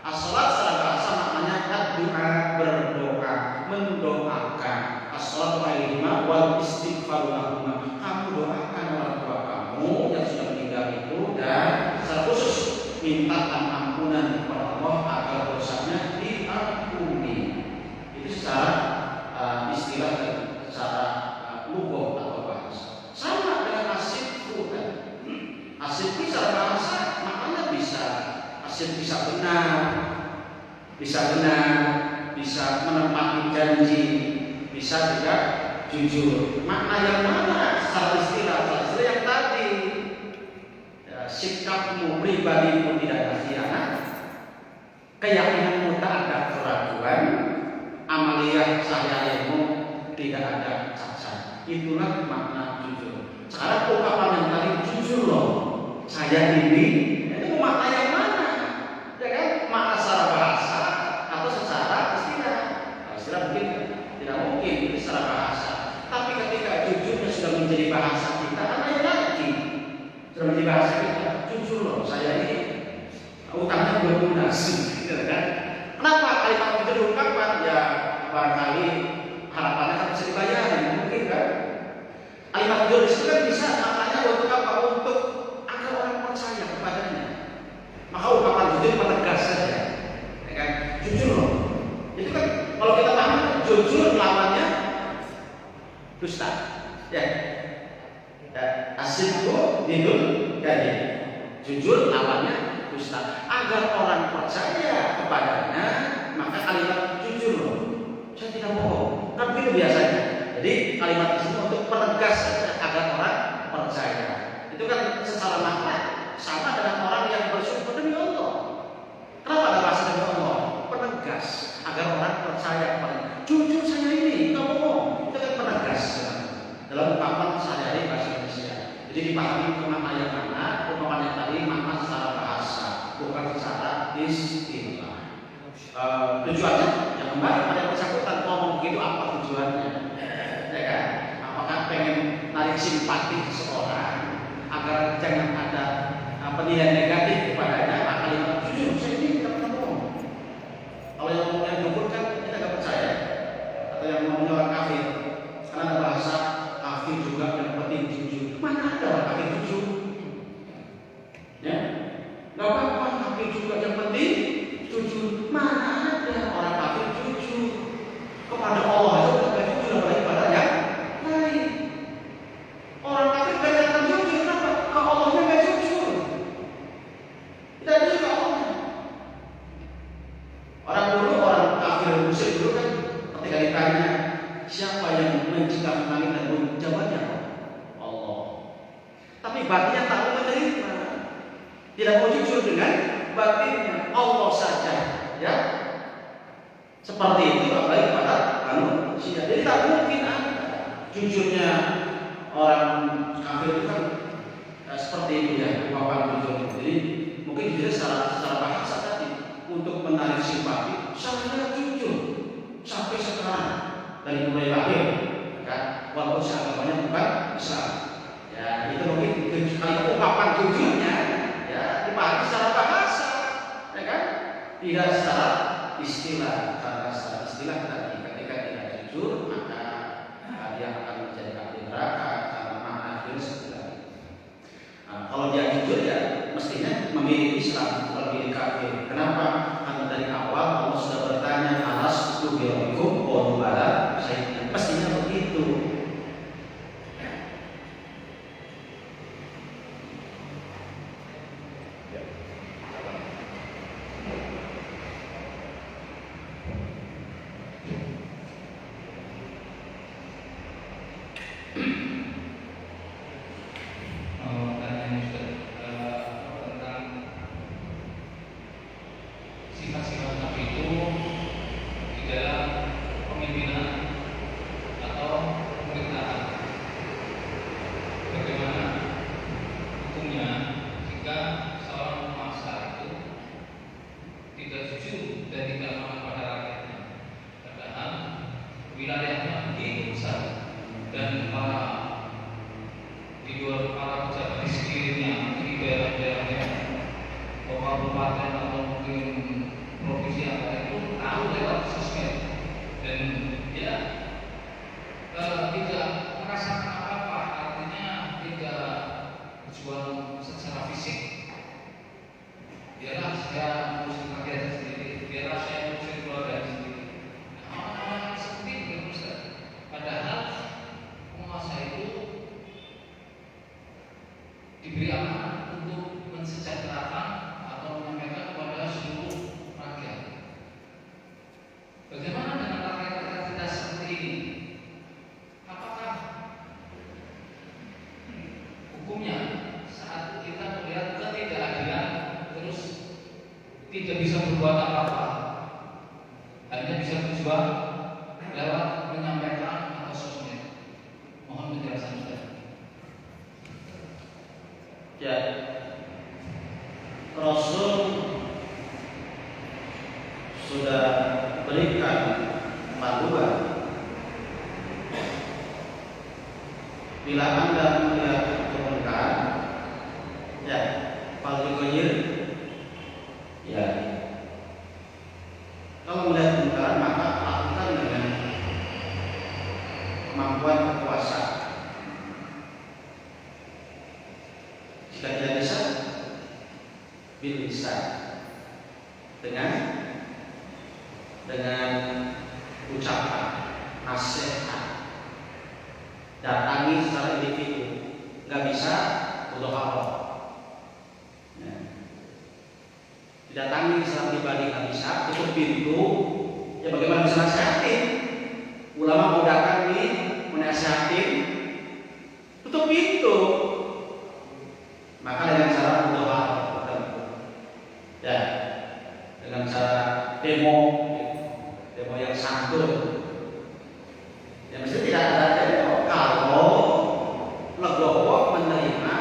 As-shalat secara bahasa maknanya doa, berdoa, mendoakan. As-shalatu alaihima wal istighfaru lahunna, kamu doakan orang tua kamu yang sudah meninggal itu, dan secara khusus mintakan ampunan kepada Allah agar dosanya diampuni. Itu secara istilah, secara lugah atau bahasa. Sama dengan asyidku kan. Asyidku secara bahasa maknanya bisa asyid, bisa benar, bisa menepati janji, bisa juga jujur. Makna yang mana secara istilah yang tadi, ya, sikapmu pribadimu tidak ada khianat, keyakinanmu tak ada keraguan, amaliyah sehari-harimu tidak ada cacat. Itulah makna jujur. Sekarang ungkapan yang tadi jujur loh, saya ini, itu makna yang mana? Ya kan? Makna secara bahasa atau secara istilah? Istilah mungkin tidak mungkin itu secara bahasa. Tapi ketika jujurnya sudah menjadi bahasa kita, kan lain lagi. Sudah menjadi bahasa kita, jujur loh, saya ini utangnya belum lunas, gitu kan? Kenapa kalimat itu diungkapkan? Ya barangkali harapannya kan bisa dibayarin, mungkin kan? Kalimat jujur itu kan bisa maknanya untuk apa? Untuk agar orang percaya kepadanya. Maka ungkapan jujur menegas saja, ya kan? Jujur loh. Itu kan kalau kita paham, jujur lawannya dusta, ya. Asyidku didul jadi jujur lawannya dusta. Agar orang percaya kepadanya, maka kalimat jujur loh, saya tidak bohong, kan begitu biasanya. Jadi kalimat itu untuk penegas agar orang percaya. Itu kan secara makna sama dengan orang yang bersyukur demi Allah. Kenapa ada bahasa demi Allah? Penegas agar orang percaya kepadanya. Jujur saya ini, nggak bohong. Itu kan penegas dalam ungkapan sehari-hari bahasa Indonesia. Itu Jadi dipahami makna yang mana, umpamanya tadi makna secara bahasa, bukan secara istilah. Tujuannya yang kembali pada yang bersangkutan ngomong begitu apa tujuannya, ya kan? Apakah pengen narik simpati seseorang agar jangan ada penilaian negatif kepadanya? Maka kalimat jujur saya ini tidak pernah bohong. Kalau yang ngomongnya dukun kan kita nggak percaya, atau yang ngomongnya orang kafir, karena ada bahasa kafir juga yang penting jujur. Mana ada orang kafir jujur? Ya, nggak apa-apa kafir juga yang penting jujur. Mana ada orang kafir jujur kepada Allah aja udah gak jujur, apalagi kepada yang lain. Orang kafir kelihatan jujur, kenapa? Ke Allahnya gak jujur. Tidak jujur ke Allahnya. Orang dulu, orang kafir musyrik dulu kan, ketika ditanya siapa yang menciptakan langit dan bumi, jawabannya Allah. Tapi batinnya tak mau menerima, tidak mau jujur dengan batinnya, Allah saja, ya. Seperti itu apalagi pada manusia. Jadi tak mungkin ada jujurnya orang kafir itu kan seperti itu ya, ungkapan jujur. Jadi mungkin jujur secara bahasa tadi untuk menarik simpati. Saya jujur sampai sekarang dari mulai lahir, kan? Walaupun agamanya bukan Islam. Ya itu mungkin kalau ungkapan jujurnya ya dipahami secara bahasa, ya kan? Tidak secara istilah. Karena secara istilah tadi ketika tidak jujur maka dia akan menjadi ahli neraka karena makna filsafat. Kalau dia jujur ya mestinya memilih Islam bukan memilih kafir. Kenapa? Karena dari awal Allah sudah bertanya alas tubirobikum qalu bala, saya mestinya begitu. Tidak bisa berbuat apa-apa, hanya bisa berjuang lewat menyampaikan atau sosmed. Mohon penjelasan Ustaz. Ya, Rasul sudah berikan panduan. Bila Anda melihat kemungkaran, ya, falikoyir. Ya, kalau melihat kemungkaran maka lakukan dengan kemampuan berkuasa. Jika tidak bisa, bil lisan, dengan ucapan nasihat. Datangi secara individu, nggak bisa mudhaharah. Datangi secara pribadi nggak bisa, tutup pintu. Ya bagaimana bisa nasihatin? Ulama mau datang nih menasihatin, tutup pintu. Maka dengan cara mudhaharah, ya, dengan cara demo yang santun. Ya mesti tidak ada demo kalau legowo menerima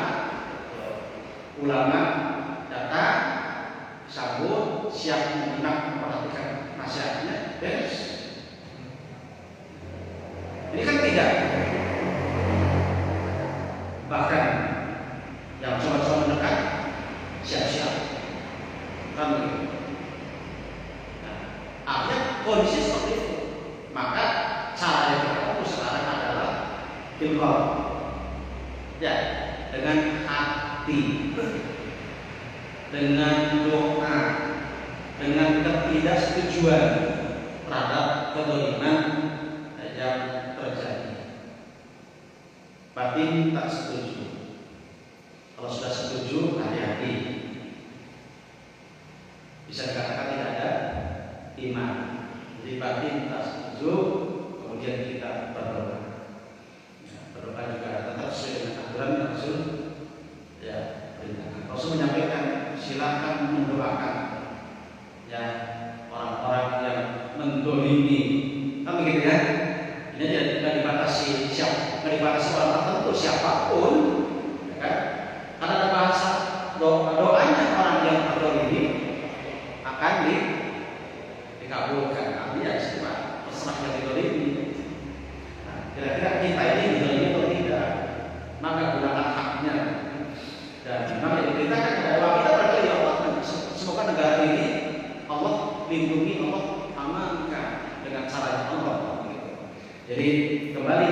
Bahkan yang coba-coba mendekat siap-siap, kan begitu. Nah, artinya kondisi seperti itu. Maka cara yang berlaku sekarang adalah bilqalb, ya, dengan hati, dengan doa, dengan ketidaksetujuan terhadap kezaliman yang terjadi. Batin tak setuju. Kalau sudah setuju, hati-hati. Bisa dikatakan tidak ada iman. Jadi batin tak setuju, kemudian kita berdoa. Berdoa juga tetap sesuai dengan aturan Rasul. Ya, perintahkan. Rasul menyampaikan, silakan mendoakan ya orang-orang yang mendolimi. Kan begitu ya? Ini tidak dibatasi siapa, tidak dibatasi orang tertentu siapapun, ya kan? Karena ada bahasa doanya orang yang mendolimi akan dikabulkan. Artinya semua terserah yang didolimi. Nah, kira-kira kita ini didolimi atau tidak? Maka gunakan haknya. Dan memang yang diperintahkan adalah kita berdoa ya Allah, semoga negara ini Allah lindungi, Allah amankan dengan cara yang Allah. Jadi kembali,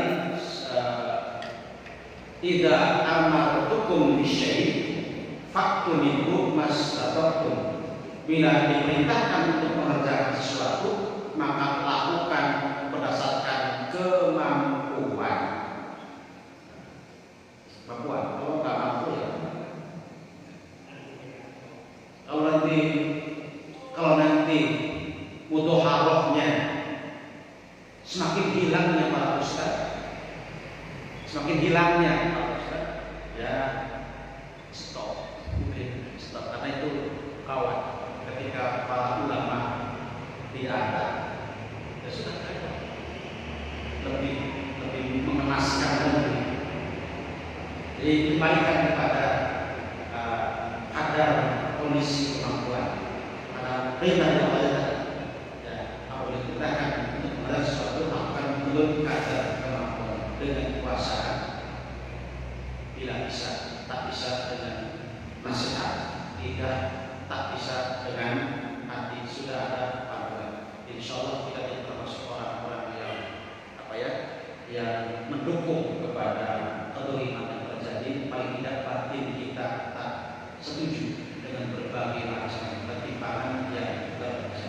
idza amartukum bisyai' fa'tu minhu mastata'tum. Bila diperintahkan untuk mengerjakan sesuatu, maka lakukan berdasarkan kemampuan. Kemampuan, kalau nggak mampu ya. Kalau nanti mudhaharahnya semakin hilangnya para ustaz, semakin hilangnya para ustaz, ya stop, karena itu kawan. Ketika para ulama tidak ada, ya sudah lebih mengenaskan lagi. Jadi kembalikan kepada kadar kondisi kemampuan, karena perintah yang Allah ya apabila diperintahkan untuk melakukan sesuatu akan belum kadar kemampuan dengan kuasa, bila bisa tak bisa dengan nasihat, tidak tak bisa dengan hati, sudah ada panduan. Insya Allah kita termasuk orang-orang yang yang mendukung kepada kezaliman yang terjadi. Paling tidak batin kita tak setuju dengan berbagai macam ketimpangan yang terjadi.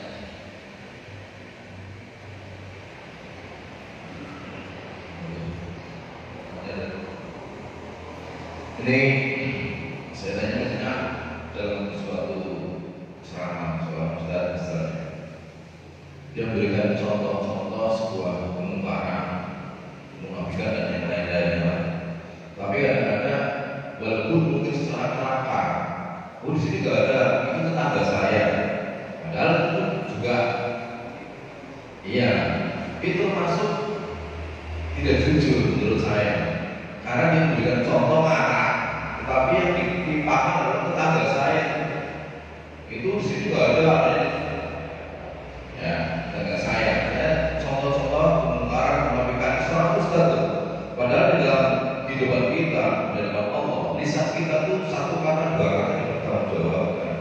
Ini saya tanya dalam suatu ceramah seorang ustaz dia memberikan contoh-contoh sebuah kemungkaran, munafikan dan yang lain-lainnya. Tapi kadang-kadang walaupun mungkin secara kelakar, di sini nggak ada, itu tetangga saya. Padahal itu juga, iya, itu masuk tidak jujur menurut saya. Karena dia memberikan contoh marah, tetapi yang dipahami adalah tetangga saya. Itu di sini nggak ada, ya, tetangga saya. Ya, contoh-contoh kemungkaran, menafikan seorang ustaz. Padahal di dalam kehidupan kita, di dalam Allah, lisan kita tuh satu kata dua kata dipertanggungjawabkan.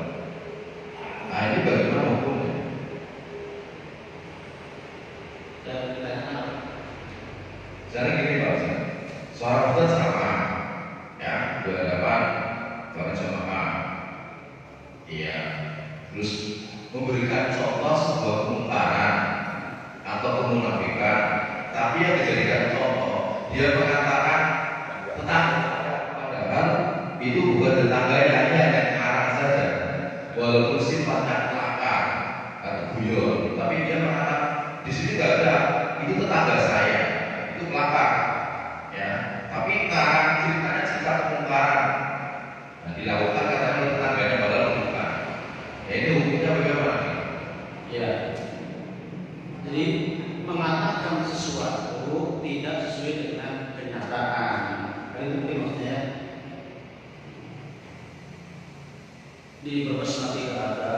Nah, ini bagaimana hukumnya? Dan ditanyakan, Jadi gini Pak Ustaz, seorang ustaz ceramah, ya, di hadapan para jemaah, iya, terus memberikan contoh sebuah kemungkaran atau kemunafikan, tapi yang dijadikan contoh, dia mengatakan tetangga, padahal itu bukan tetangganya, ini hanya arah saja, walaupun sifatnya kelakar atau guyon, tapi dia mengatakan di sini nggak ada, itu tetangga saya, itu kelakar, ya. Tapi karena ceritanya cerita kemungkaran, nah, dilakukan katanya tetangganya padahal bukan. Ya, ini hukumnya bagaimana? ya. Jadi mengatakan sesuatu tidak sesuai dengan kenyataan. Itu maksudnya di Brebes nanti ada,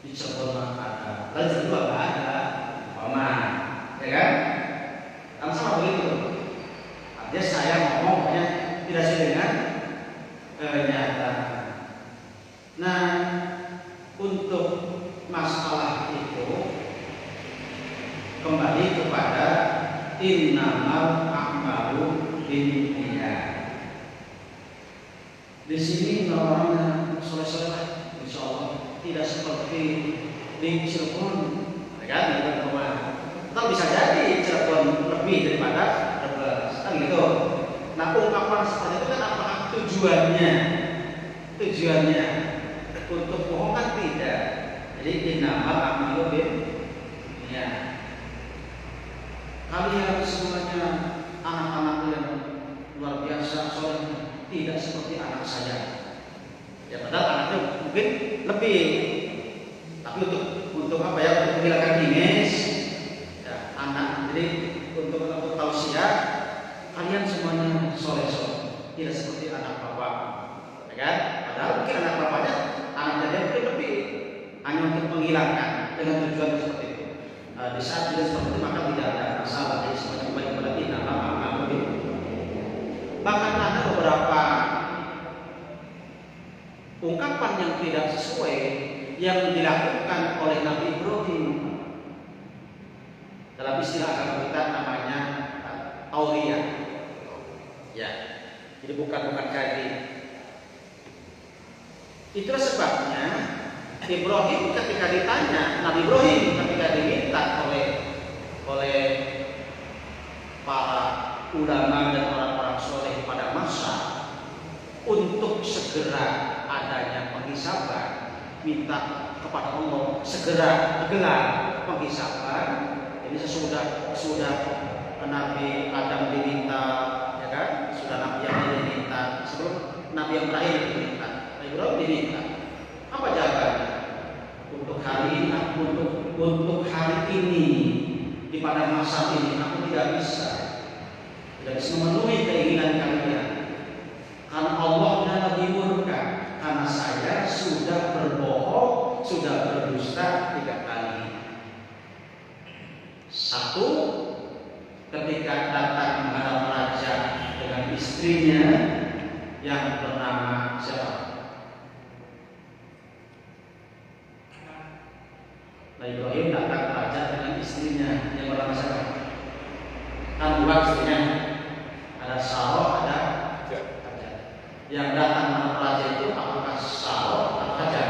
di Cirebon ada, lalu kedua nggak ada, ya kan? Kan sama begitu. Artinya saya ngomong, Nah, untuk masalah itu kembali kepada innamal a'malu binniyat. Di sini orangnya soleh-soleh lah, insya Allah tidak seperti di Cirebon, kan? Atau bisa jadi Cirebon lebih daripada Brebes, kan gitu. Nah, ungkapan seperti itu kan apakah tujuannya? Tujuannya untuk bohong kan tidak. Jadi innamal a'malu binniyat. Kalian semuanya anak-anak yang luar biasa soleh, tidak seperti anak saya. Ya padahal anaknya mungkin lebih, tapi untuk apa ya? Untuk menghilangkan image ya, anak. Jadi untuk tausiah, kalian semuanya soleh-soleh, tidak seperti anak bapak, ya kan? Padahal mungkin anak bapaknya, anaknya dia mungkin lebih, hanya untuk menghilangkan dengan tujuan seperti itu. Di saat tidak seperti itu maka tidak ada masalah. Jadi semuanya kembali kepada innamal a'malu binniyat. Bahkan ada beberapa ungkapan yang tidak sesuai yang dilakukan oleh Nabi Ibrahim. Dalam istilah agama kita namanya tauriyah. Ya, jadi bukan jadi. Itulah sebabnya Ibrahim ketika ditanya, Nabi Ibrahim ketika diminta oleh para ulama dan orang-orang soleh pada masa untuk segera adanya penghisaban, minta kepada Allah segera digelar penghisaban. Ini sudah Nabi Adam diminta, ya kan? Sudah Nabi yang diminta, sebelum Nabi yang terakhir diminta, Nabi Ibrahim diminta. Apa jawabannya? Untuk hari ini di pada masa ini aku tidak bisa memenuhi keinginan kalian karena Allah lagi murka karena saya sudah berbohong, sudah berdusta 3 kali. Satu, ketika datang menghadap raja dengan istrinya yang bernama siapa? Nabi Ibrahim datang ke raja dengan istrinya yang bernama siapa? Kan 2 istrinya, ada Sarah, ada Hajar. Yang datang menghadap raja itu apakah Sarah atau Hajar?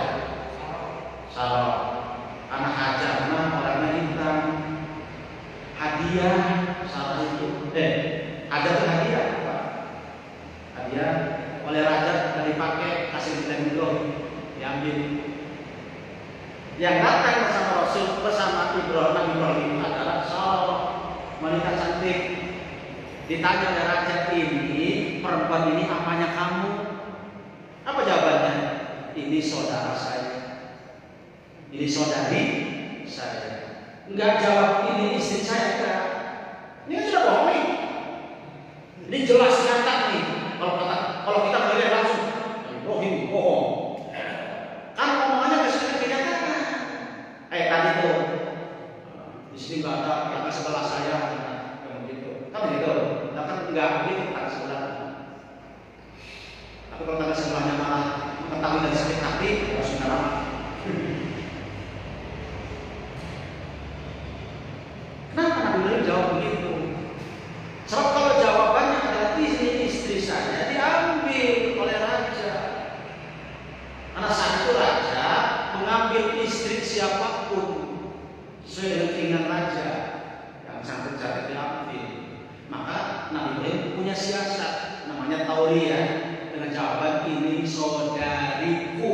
Sarah. Anak Hajar mah orangnya hitam. Hadiah Sarah itu, Hajar itu hadiah apa? Hadiah oleh raja dan dipakai kasih Nabi Ibrahim, diambil. Yang datang bersama Rasul bersama Ibrahim, Nabi Ibrahim adalah Sarah, wanita cantik. Ditanya oleh raja, ini perempuan ini apanya kamu? Apa jawabannya? Ini saudara saya, ini saudari saya. Enggak jawab ini istri saya, enggak. Ini kan sudah bohong nih. Ini jelas nyata nih. Kalau kita melihat langsung, Ibrahim bohong. Kan omongannya kesulitan kenyataan. Tadi tuh di sini nggak ada yang sebelah saya, yang begitu. Kan begitu. Nah, kan nggak begitu kan sebelah. Tapi kalau tanda sebelahnya malah mengetahui dari sakit hati, harus menyerah. Kenapa Nabi Ibrahim jawab begitu? Sebab kalau jawabannya adalah ini istri saya, diambil oleh raja. Karena saat itu raja mengambil istri siapapun sesuai dengan keinginan raja yang sangat cantik diambil. Maka Nabi Ibrahim punya siasat namanya tauriyah dengan jawaban ini saudariku,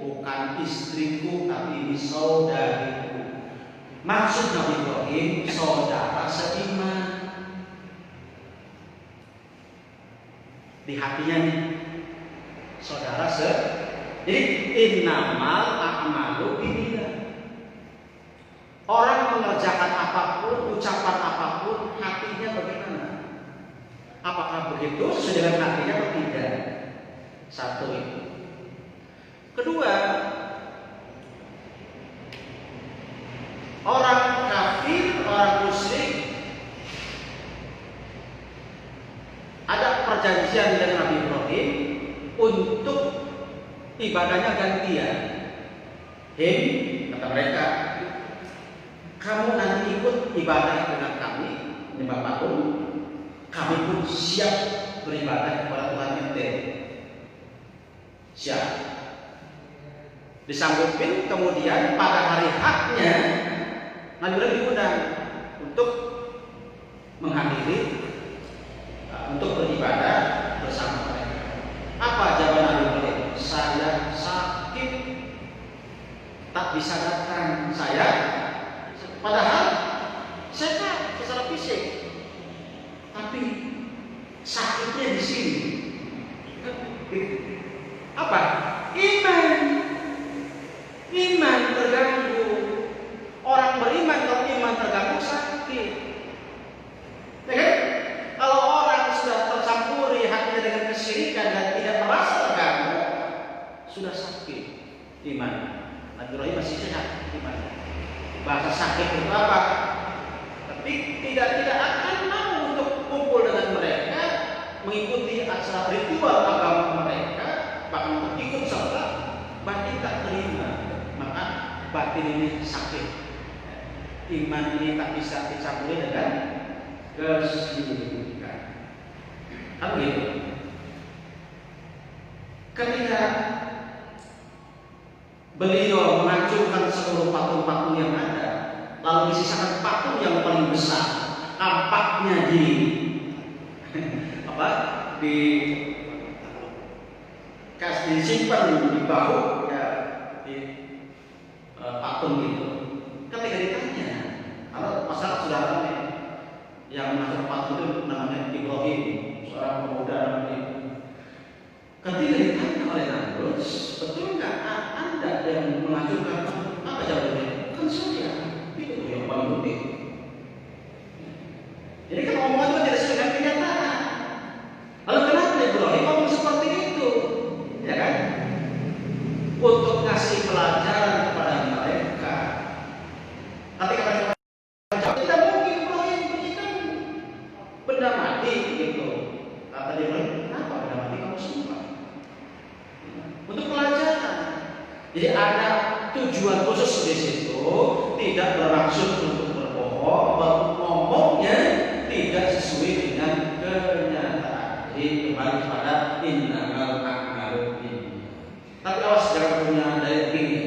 bukan istriku, tapi ini saudariku. Maksud Nabi Ibrahim saudara seiman. Di hatinya nih saudara jadi innamal a'malu binniyat. Orang mengerjakan apapun, ucapan apapun, hatinya bagaimana? Apakah begitu sesuai dengan hatinya atau tidak? Satu itu. Kedua, orang kafir, orang musyrik ada perjanjian dengan Nabi Ibrahim untuk ibadahnya gantian. Hei, kata mereka, kamu nanti ikut ibadah dengan kami 5 tahun, kami pun siap beribadah kepada Tuhan ente. Siap. Disanggupin, kemudian pada hari haknya Nabi Ibrahim diundang untuk menghadiri, untuk beribadah bersama mereka. Apa jawaban Nabi Ibrahim? Saya sakit, tak bisa datang. Saya, padahal sehat secara fisik, tapi sakitnya di sini. Apa? Iman terganggu. Orang beriman kalau iman terganggu sakit. Ya kan? Kalau orang sudah tercampuri hatinya dengan kesyirikan dan tidak merasa terganggu, sudah sakit iman. Nabi Ibrahim masih sehat imannya. Bahasa sakit itu apa? Tapi tidak akan mau untuk kumpul dengan mereka, mengikuti acara ritual agama mereka, bahkan untuk ikut sholat, batin tak terima. Maka batin ini sakit. Iman ini tak bisa dicampuri dengan kesyirikan. Kan begitu? Ketika beliau menghancurkan seluruh patung-patung yang ada, lalu disisakan patung yang paling besar, nampaknya disimpan di bahu, ya, di patung itu. Ketika ditanya, kalau masalah sudah ramai, yang menghancurkan patung itu namanya Ibrahim, seorang pemuda namanya itu. Ketika ditanya oleh Namrus, betul nggak Anda yang menghancurkan patung? Apa jawabannya? Kan saya, itu yang paling penting. Jadi kan omongan itu tidak sesuai dengan kenyataan. Lalu kenapa Ibrahim ngomong seperti itu? Ya kan? Untuk ngasih pelajaran kepada mereka. Ketika mereka tidak mungkin Ibrahim berikan benda mati gitu. Kata dia, kenapa benda mati kamu simpan? Untuk pelajaran. Jadi ada tujuan khusus di situ, tidak bermaksud untuk berbohong, ngomongnya tidak sesuai dengan kenyataan. Jadi kembali pada innamal a'malu binniyat. Tapi awas jangan punya daya ingin.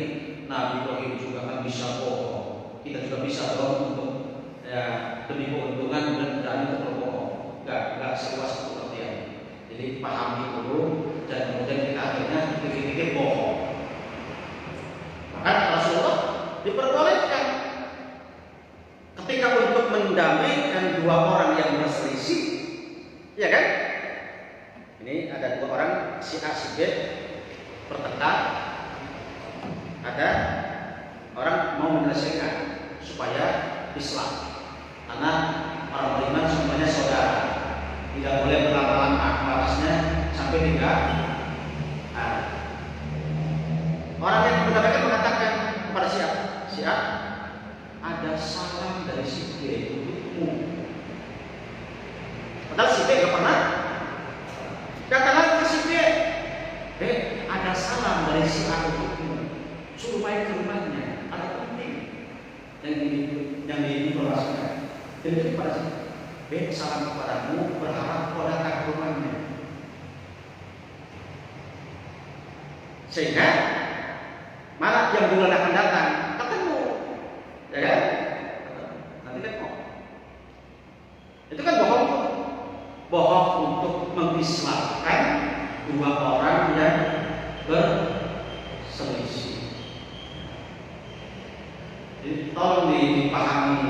Nabi Ibrahim juga kan bisa bohong. Kita juga bisa bohong untuk ya, demi keuntungan dan berani untuk berbohong. Enggak seluas itu artinya. Jadi pahami dulu dan kemudian kita akhirnya pikir-pikir bohong. Maka Rasulullah diperbolehkan ketika untuk mendamaikan 2 orang yang berselisih, ya kan? Ini ada 2 orang, si A si B bertengkar, ada orang mau menyelesaikan supaya Islam, karena orang beriman semuanya saudara, tidak boleh berlama-lama balasnya sampai 3. Orang yang mendamaikan mengatakan kepada si A, ada salam dari si B untukmu. Padahal si B gak pernah. Katakan ke si B, ada salam dari si A untukmu. Suruh main ke rumahnya, ada penting yang diinformasikan. Jadi kepada si B, salam kepadamu, berharap kau datang ke rumahnya. Sehingga malah yang dulu akan datang ketemu, ya kan? Nanti tengok. Itu kan bohong untuk mengislamkan 2 orang yang berselisih. Jadi tolong dipahami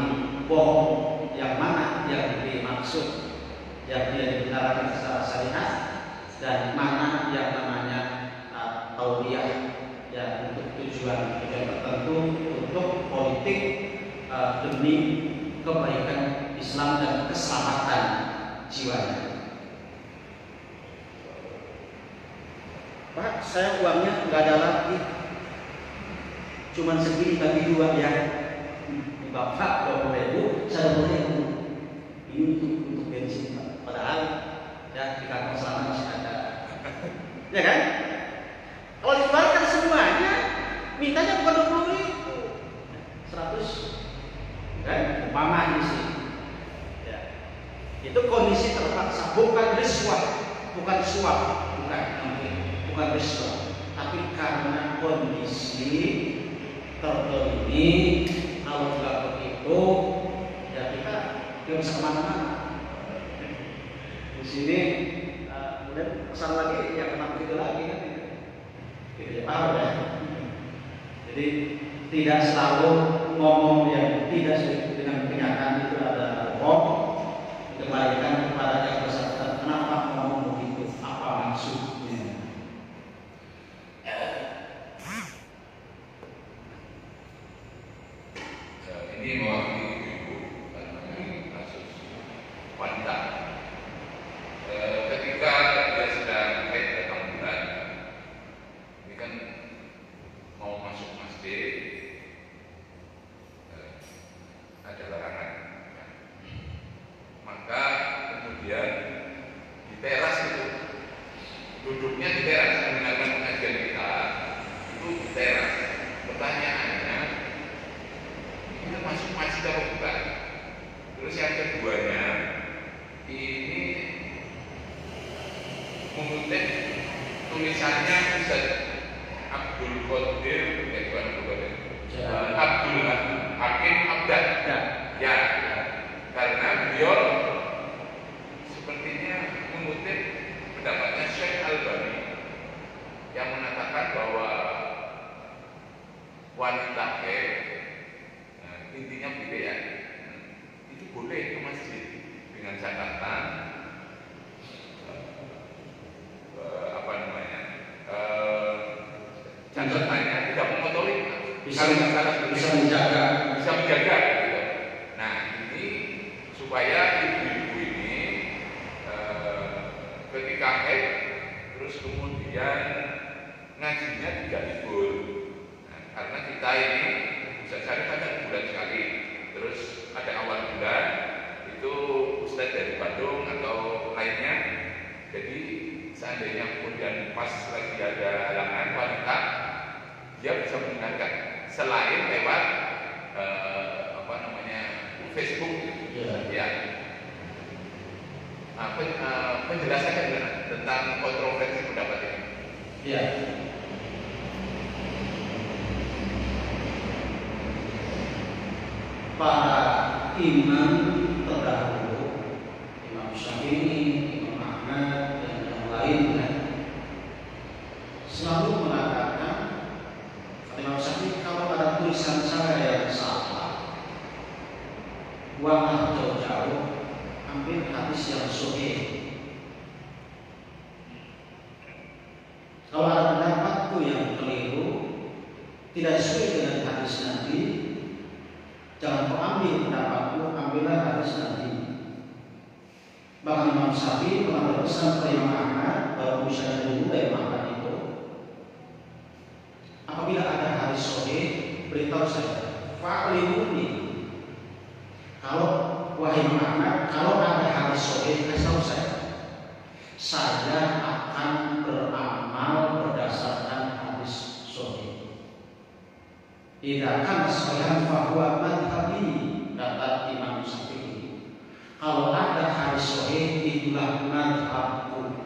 bohong yang mana yang dimaksud, yang dia dibenarkan secara syariat, dan mana yang namanya tauliyah, ya, untuk tujuan tertentu, untuk politik, demi kebaikan Islam dan keselamatan jiwanya. Pak, saya uangnya nggak ada lagi, cuman segini bagi 2 ya. Bapak 20.000, saya 20.000. Ini untuk bensin, Pak. Padahal ya di kantong selama masih ada, ya kan? Kalau dikeluarkan semuanya, mintanya bukan 20.000, 100, kan? Umpama di sini. Ya. Itu kondisi terpaksa, bukan riswah, bukan suap, bukan riswah, tapi karena kondisi tertentu ini. Kalau nggak begitu, ya kita nggak bisa kemana-mana. Di sini kemudian pesan lagi, ya kenapa begitu lagi kan? Gitu ya, paham ya? Jadi tidak selalu ngomong yang tidak sesuai dengan kenyataan itu ada bohong. Dikembalikan kepada yang bersangkutan, kenapa ngomong begitu, apa maksudnya? Ini mewakili ibu mengenai kasus wanita. Ketika dia sedang haid datang bulan, ini kan mau masuk masjid, ada larangan. Maka kemudian di teras itu, duduknya di teras, mendengarkan pengajian kita itu di teras. Pertanyaannya, kita masuk masjid atau bukan? Terus yang keduanya, ini mengutip tulisannya Ustaz Abdul Qadir, Abdul Hakim Abdad. Ya, karena beliau sepertinya mengutip pendapatnya Syekh Albani yang mengatakan bahwa wanita haid, intinya gitu ya, itu boleh ke masjid dengan catatan catatannya tidak mengotori, Bisa menjaga. bisa menjaga gitu. Nah, ini supaya ibu-ibu ini ketika haid terus kemudian ngajinya tidak libur. Nah, karena kita ini bisa cari ada bulan sekali, terus ada awal bulan itu Ustadz dari Bandung atau lainnya. Jadi seandainya kemudian pas lagi ada halangan wanita, dia bisa mendengarkan selain lewat Facebook. Ya. Nah, penjelasannya gimana tentang kontroversi pendapat ini? Ya. Para imam terdahulu, Imam Syafi'i, Imam Ahmad, dan yang lainnya selalu mengatakan, Imam Syafi'i, kalau ada tulisan saya yang salah, buanglah jauh-jauh, ambil hadis yang sahih. Kalau ada pendapatku yang keliru, tidak sesuai dengan hadis Nabi, jangan kau ambil pendapatku, ambillah hadis Nabi. Bahkan Imam Syafi'i pernah berpesan kepada Imam Ahmad, baru misalnya dulu Imam Ahmad itu, apabila ada hadis sahih, beritahu saya, fa'limuni. Kalau wahai Imam Ahmad, kalau ada hadis sahih, kasih tahu saya akan beramal berdasarkan hadis sahih. Tidak akan sekalian bahwa madhabi, kata Imam Syafi'i. Kalau ada hadis sahih, itulah madhabku,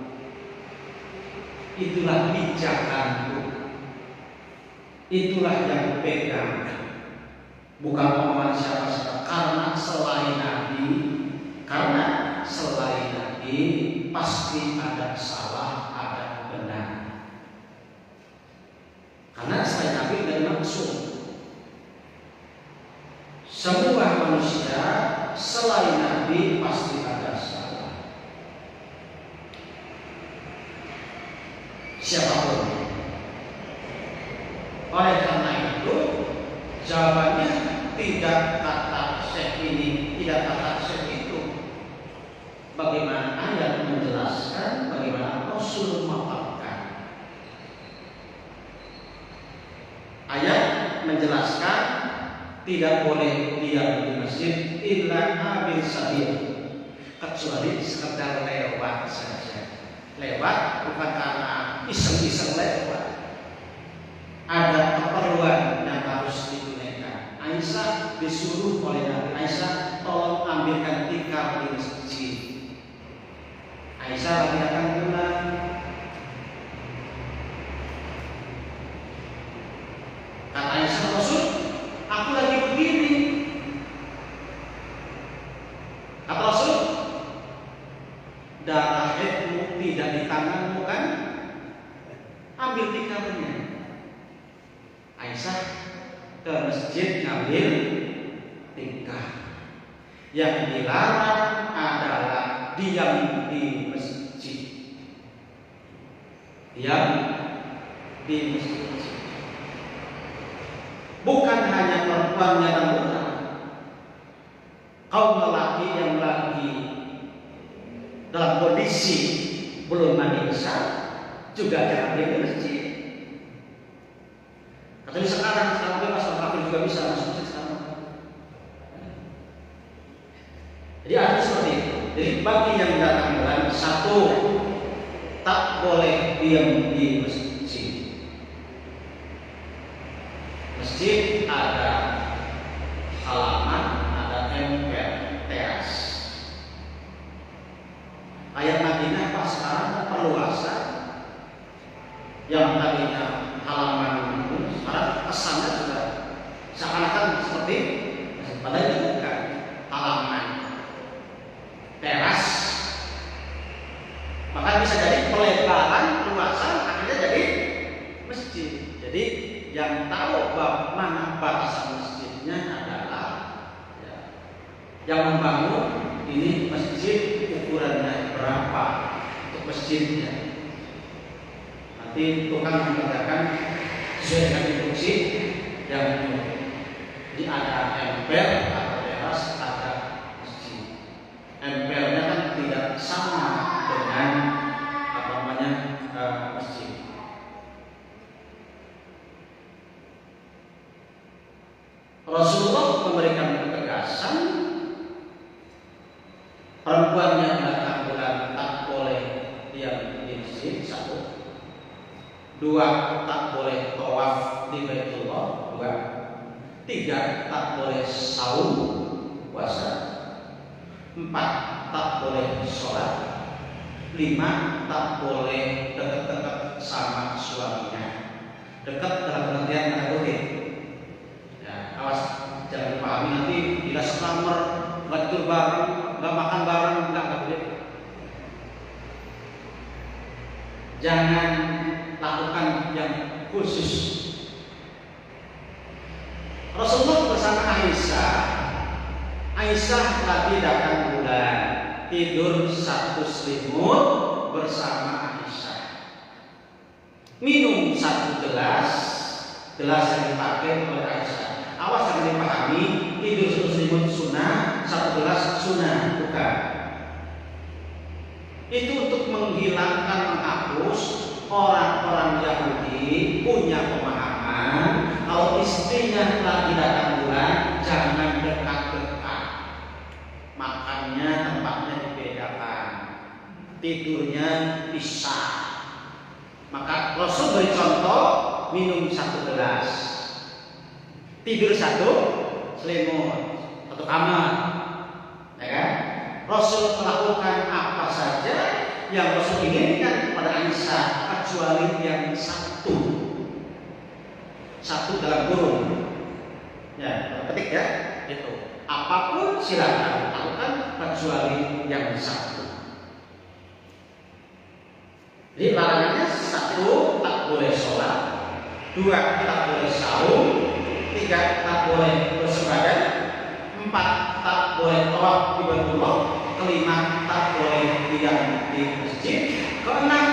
itulah pijakanku, itulah yang pegang, bukan omongan siapa-siapa. Karena selain Nabi pasti ada salah, ada benar. Karena selain Nabi dari maksud semua manusia selain Nabi pasti ada salah. Siapapun. Oleh karena itu jawabannya tidak kata Syekh ini, tidak kata Syekh itu. Bagaimana ayat menjelaskan, bagaimana Rasul memaparkan. Ayat menjelaskan tidak boleh diam di masjid illa abil sabil, kecuali sekedar lewat saja. Lewat bukan karena iseng-iseng lewat, ada keperluan yang harus ditunaikan. Aisyah disuruh oleh Nabi, Aisyah tolong ambilkan tikar di masjid. Aisyah lagi akan pulang. Kata Aisyah, Rasul, aku lagi begini. Kata Rasul, darah haidmu tidak di tanganmu kan? Ambil tikarnya. Aisyah ke masjid ngambil tikar. Yang dilarang adalah diam di masjid. Diam di masjid. Bukan hanya perempuan yang murah, kaum lelaki yang lagi dalam kondisi belum mandi besar juga jangan diam di masjid. Katanya sekarang masalah kafir juga bisa masuk masjid sekarang. Jadi ada seperti itu. Jadi bagi yang datang bulan, satu, tak boleh diam di masjid. Masjid ada halaman, ada emper, teras. Kayak Madinah pas sekarang perluasan, yang tadinya halaman itu sekarang kesannya sudah seakan-akan seperti, padahal itu bukan halaman, teras. Maka bisa jadi pelebaran, luasan, akhirnya jadi masjid. Jadi yang tahu mana batasan masjidnya adalah yang membangun ini masjid ukurannya berapa untuk masjidnya. Nanti tukang mengatakan sesuai dengan instruksi yang jadi ada emper, ada teras, ada masjid. Empernya kan tidak sama dengan masjid. Rasulullah memberikan ketegasan perempuan yang datang bulan tak boleh diam di masjid, satu. Dua, tak boleh tawaf di Baitullah, dua. Tiga, tak boleh saum puasa. Empat, tak boleh sholat. Lima, tak boleh dekat-dekat sama suaminya. Dekat dalam pengertian kategori. Awas, jangan dipahami nanti bila sekamar, nggak tidur bareng, nggak makan bareng, nggak boleh. Jangan lakukan yang khusus. Rasulullah bersama Aisyah lagi datang bulan, tidur satu selimut bersama Aisyah. Minum satu gelas yang dipakai oleh Aisyah. Awas jangan dipahami tidur satu selimut sunnah, satu gelas sunnah, bukan. Itu untuk menghilangkan, menghapus orang-orang Yahudi punya pemahaman kalau istrinya lagi datang bulan jangan dekat-dekat, makannya tempatnya dibedakan, tidurnya pisah. Maka Rasul beri contoh minum satu gelas, tidur satu selimut, satu kamar, ya kan? Rasul melakukan apa saja yang Rasul inginkan kepada Aisyah kecuali yang satu dalam kurung. Ya, ketik ya, itu. Apapun silakan lakukan kecuali yang satu. Jadi larangannya satu, tak boleh sholat. Dua, tak boleh saum. Tiga, tak boleh bersembahyang. Empat, tak boleh tawaf di Baitullah. Kelima, tak boleh diam di masjid. Keenam,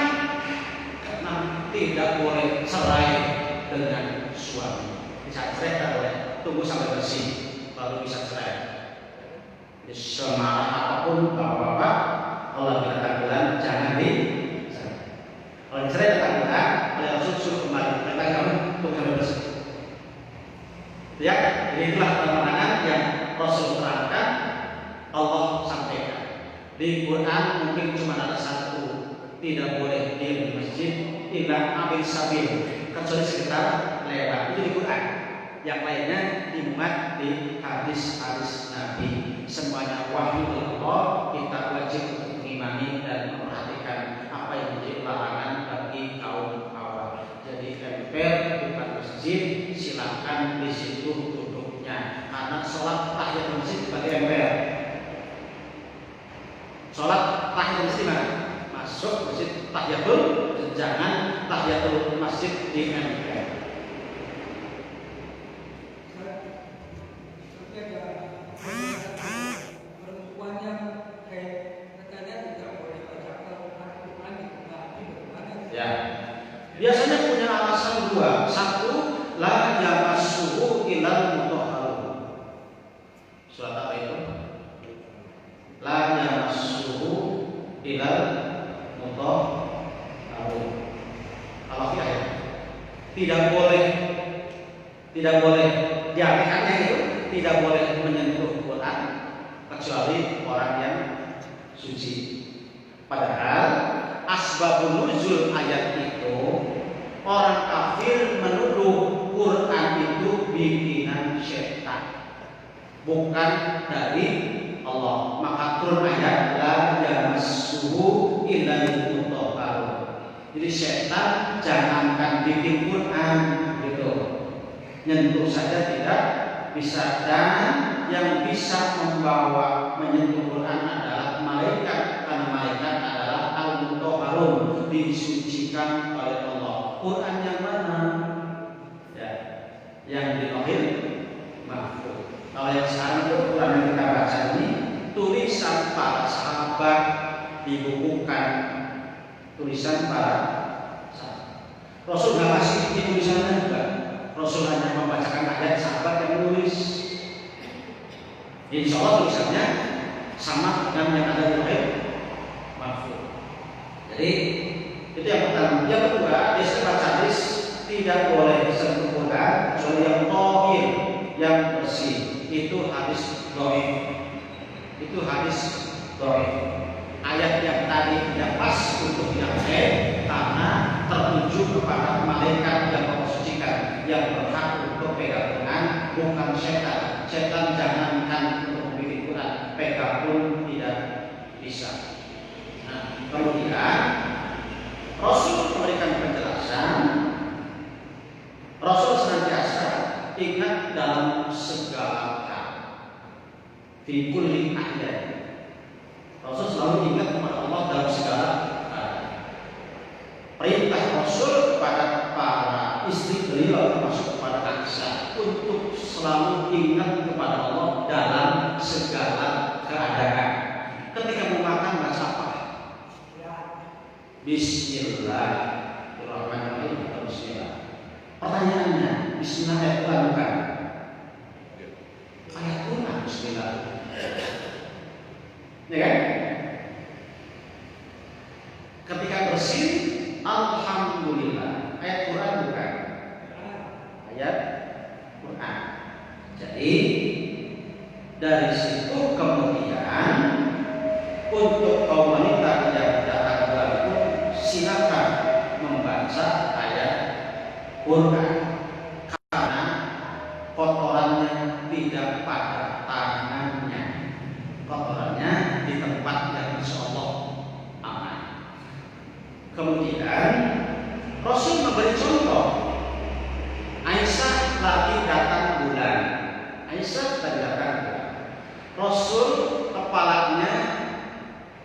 tidak boleh cerai dengan suami. Bisa cerai tak boleh, tunggu sampai bersih baru bisa cerai. Jadi semarah apapun bapak-bapak, Allah bilang bulan jangan di cerai. Kalau cerai datang bulan, oleh Rasul suruh kembali. Mereka kamu tunggu sampai bersih. Ya, jadi itulah penerangan yang Rasul terangkan, Allah sampaikan. Di Quran mungkin cuma ada satu, tidak boleh diam di masjid, tidak ambil sabil, kecuali sekitar lewat itu di Quran. Yang lainnya dimuat di hadis-hadis Nabi. Semuanya wahyu dari Allah. Kita wajib untuk mengimani dan memperhatikan apa yang menjadi larangan bagi kaum awam. Jadi emper bukan masjid, silakan di situ duduknya. Karena sholat tahiyatul masjid bagi emper. Sholat tahiyatul masjid mana? Masuk masjid tahiyatul, jangan tahiyatul masjid di emper. Ya, biasanya punya alasan dua. Satu, la yamassuhu illal mutahharun. Surat apa itu? La yamassuhu illal mutahharun. Kalau ya, tidak boleh diartikannya itu tidak boleh menyentuh Quran kecuali orang yang suci. Padahal asbabun nuzul ayat itu orang kafir menuduh Quran itu bikinan syaitan, bukan dari Allah. Maka turun ayat la yamassuhu illal mutahharun. Jadi syaitan jangankan bikin Quran gitu, nyentuh saja tidak bisa. Dan yang bisa membawa menyentuh Quran adalah malaikat, karena malaikat adalah al-mutahharun, disucikan oleh Allah. Quran yang mana? Ya, yang di Lauhil Mahfuz. Kalau yang sekarang itu Quran yang kita baca ini tulisan para sahabat, dibukukan tulisan para sahabat. Rasul nggak kasih ini tulisannya juga. Rasul hanya membacakan ayat, sahabat yang menulis. Insya Allah tulisannya sama dengan yang ada di Lauhil Mahfuz. Jadi itu yang pertama. Yang kedua, di setiap hadis tidak boleh disentuh Quran kecuali yang thahir, yang bersih. Itu hadis dhaif. Itu hadis dhaif. Ayat yang tadi tidak pas untuk yang karena tertuju kepada malaikat yang memsucikan, yang berhak untuk pegang Quran, bukan setan. Setan jangankan untuk memiliki Quran, pegang pun tidak bisa. Nah, kemudian Rasul memberikan penjelasan. Rasul senantiasa ingat dalam segala hal. Fi kulli ahyan. Rasul selalu ingat kepada Allah dalam segala hal. Perintah Rasul kepada para istri beliau termasuk kepada Aisyah untuk selalu ingat kepada Allah dalam segala keadaan. Ketika mau makan baca apa? Bismillahirrahmanirrahim atau Bismillah. Pertanyaannya, Bismillah ayat Quran bukan? Ayat Quran Bismillah. Ya kan? Ketika bersin, Alhamdulillah. Ayat Quran bukan? Ayat Quran. Jadi dari situ kemudian untuk kaum wanita yang datang itu silakan membaca ayat Quran karena kotorannya tidak pada tangannya, kotorannya di tempat yang insyaallah aman. Kemudian Rasul memberi contoh. Aisyah lagi datang bulan. Aisyah lagi datang bulan. Rasul kepalanya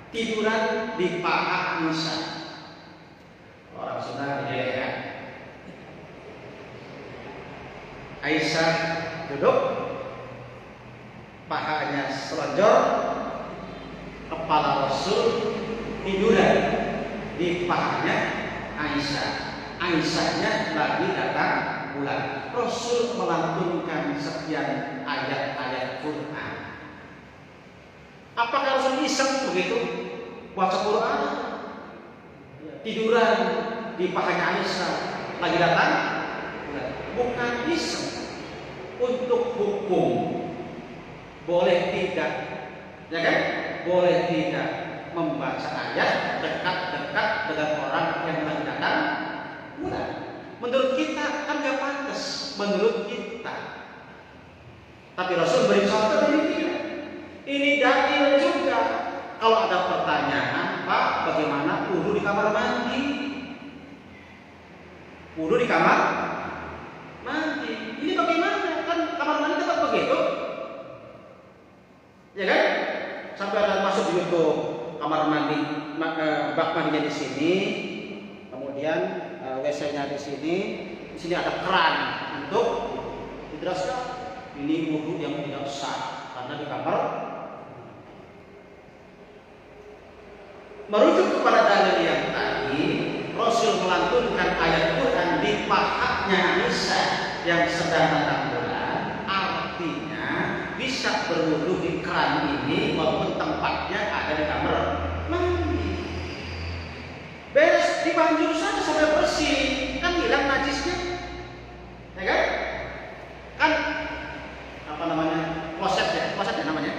tiduran di paha Aisyah. Orang Sunda ya. Aisyah duduk, pahanya selonjor, kepala Rasul tiduran di pahanya Aisyah. Aisyahnya lagi datang bulan. Rasul melantunkan sekian ayat-ayat Quran. Apakah Rasul iseng begitu baca Quran? Tiduran di pahanya Aisyah lagi datang? Bukan iseng. Untuk hukum boleh tidak, ya kan? Boleh tidak membaca ayat dekat-dekat dengan orang yang lagi datang bulan. menurut kita kan nggak pantas, menurut kita. Tapi Rasul beri contoh dari dia. Ini dalil juga. Kalau ada pertanyaan, Pak, bagaimana wudu di kamar mandi? Wudu di kamar mandi. Ini bagaimana? Kan kamar mandi tempat begitu. Ya kan? Sampai ada masuk di YouTube kamar mandi, bak mandinya di sini, kemudian WC-nya di sini ada keran untuk dideraskan. Ini wudu yang tidak sah karena di kamar. Merujuk kepada dalil yang tadi, Rasul melantunkan ayat Quran di pahatnya Aisyah yang sedang datang bulan. Artinya bisa berwudu di keran ini walaupun tempatnya ada di kamar mandi. Beres dibanjur saja sampai bersih, kan hilang najisnya, ya kan? Kan apa namanya, kloset ya namanya.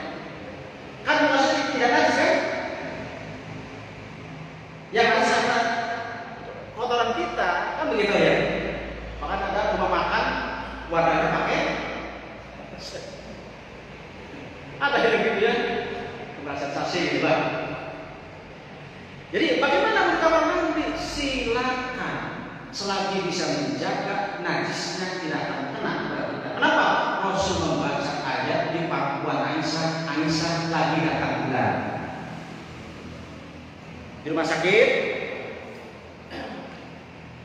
Kan kloset tidak najis kan? Yang ada kotoran kita kan begitu ya. Bahkan ada rumah makan warnanya pakai ada yang begitu ya, sensasi gitu Pak. Jadi bagaimana di kamar mandi? Silakan, selagi bisa menjaga najisnya tidak akan kena pada kita. Kenapa? Rasul membaca ayat di pangkuan Aisyah lagi datang bulan. Di rumah sakit,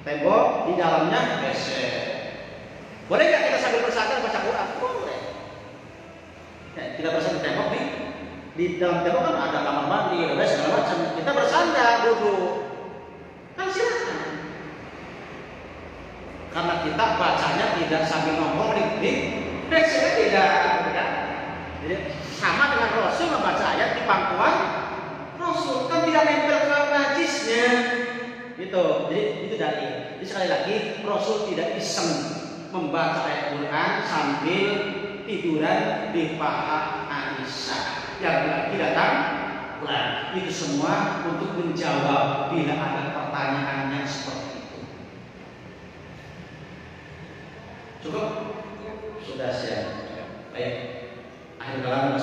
tembok di dalamnya WC. Boleh nggak kita sambil bersandar baca Quran? Boleh. Ya, kita bersandar di tembok nih. Di dalam tembok kan ada kamar mandi, ada segala macam. Kita bersandar dulu. Kan silakan. Karena kita bacanya tidak sambil nongkrong di WC tidak. Jadi sama dengan Rasul membaca ayat di pangkuan Rasul, kan tidak nempel ke najisnya gitu. Jadi itu dalil. Jadi sekali lagi Rasul tidak iseng membaca ayat Quran sambil tiduran di paha Aisyah yang lagi datang bulan. Itu semua untuk menjawab bila ada pertanyaan yang seperti itu. Cukup? Sudah siap. Baik. Akhir kalam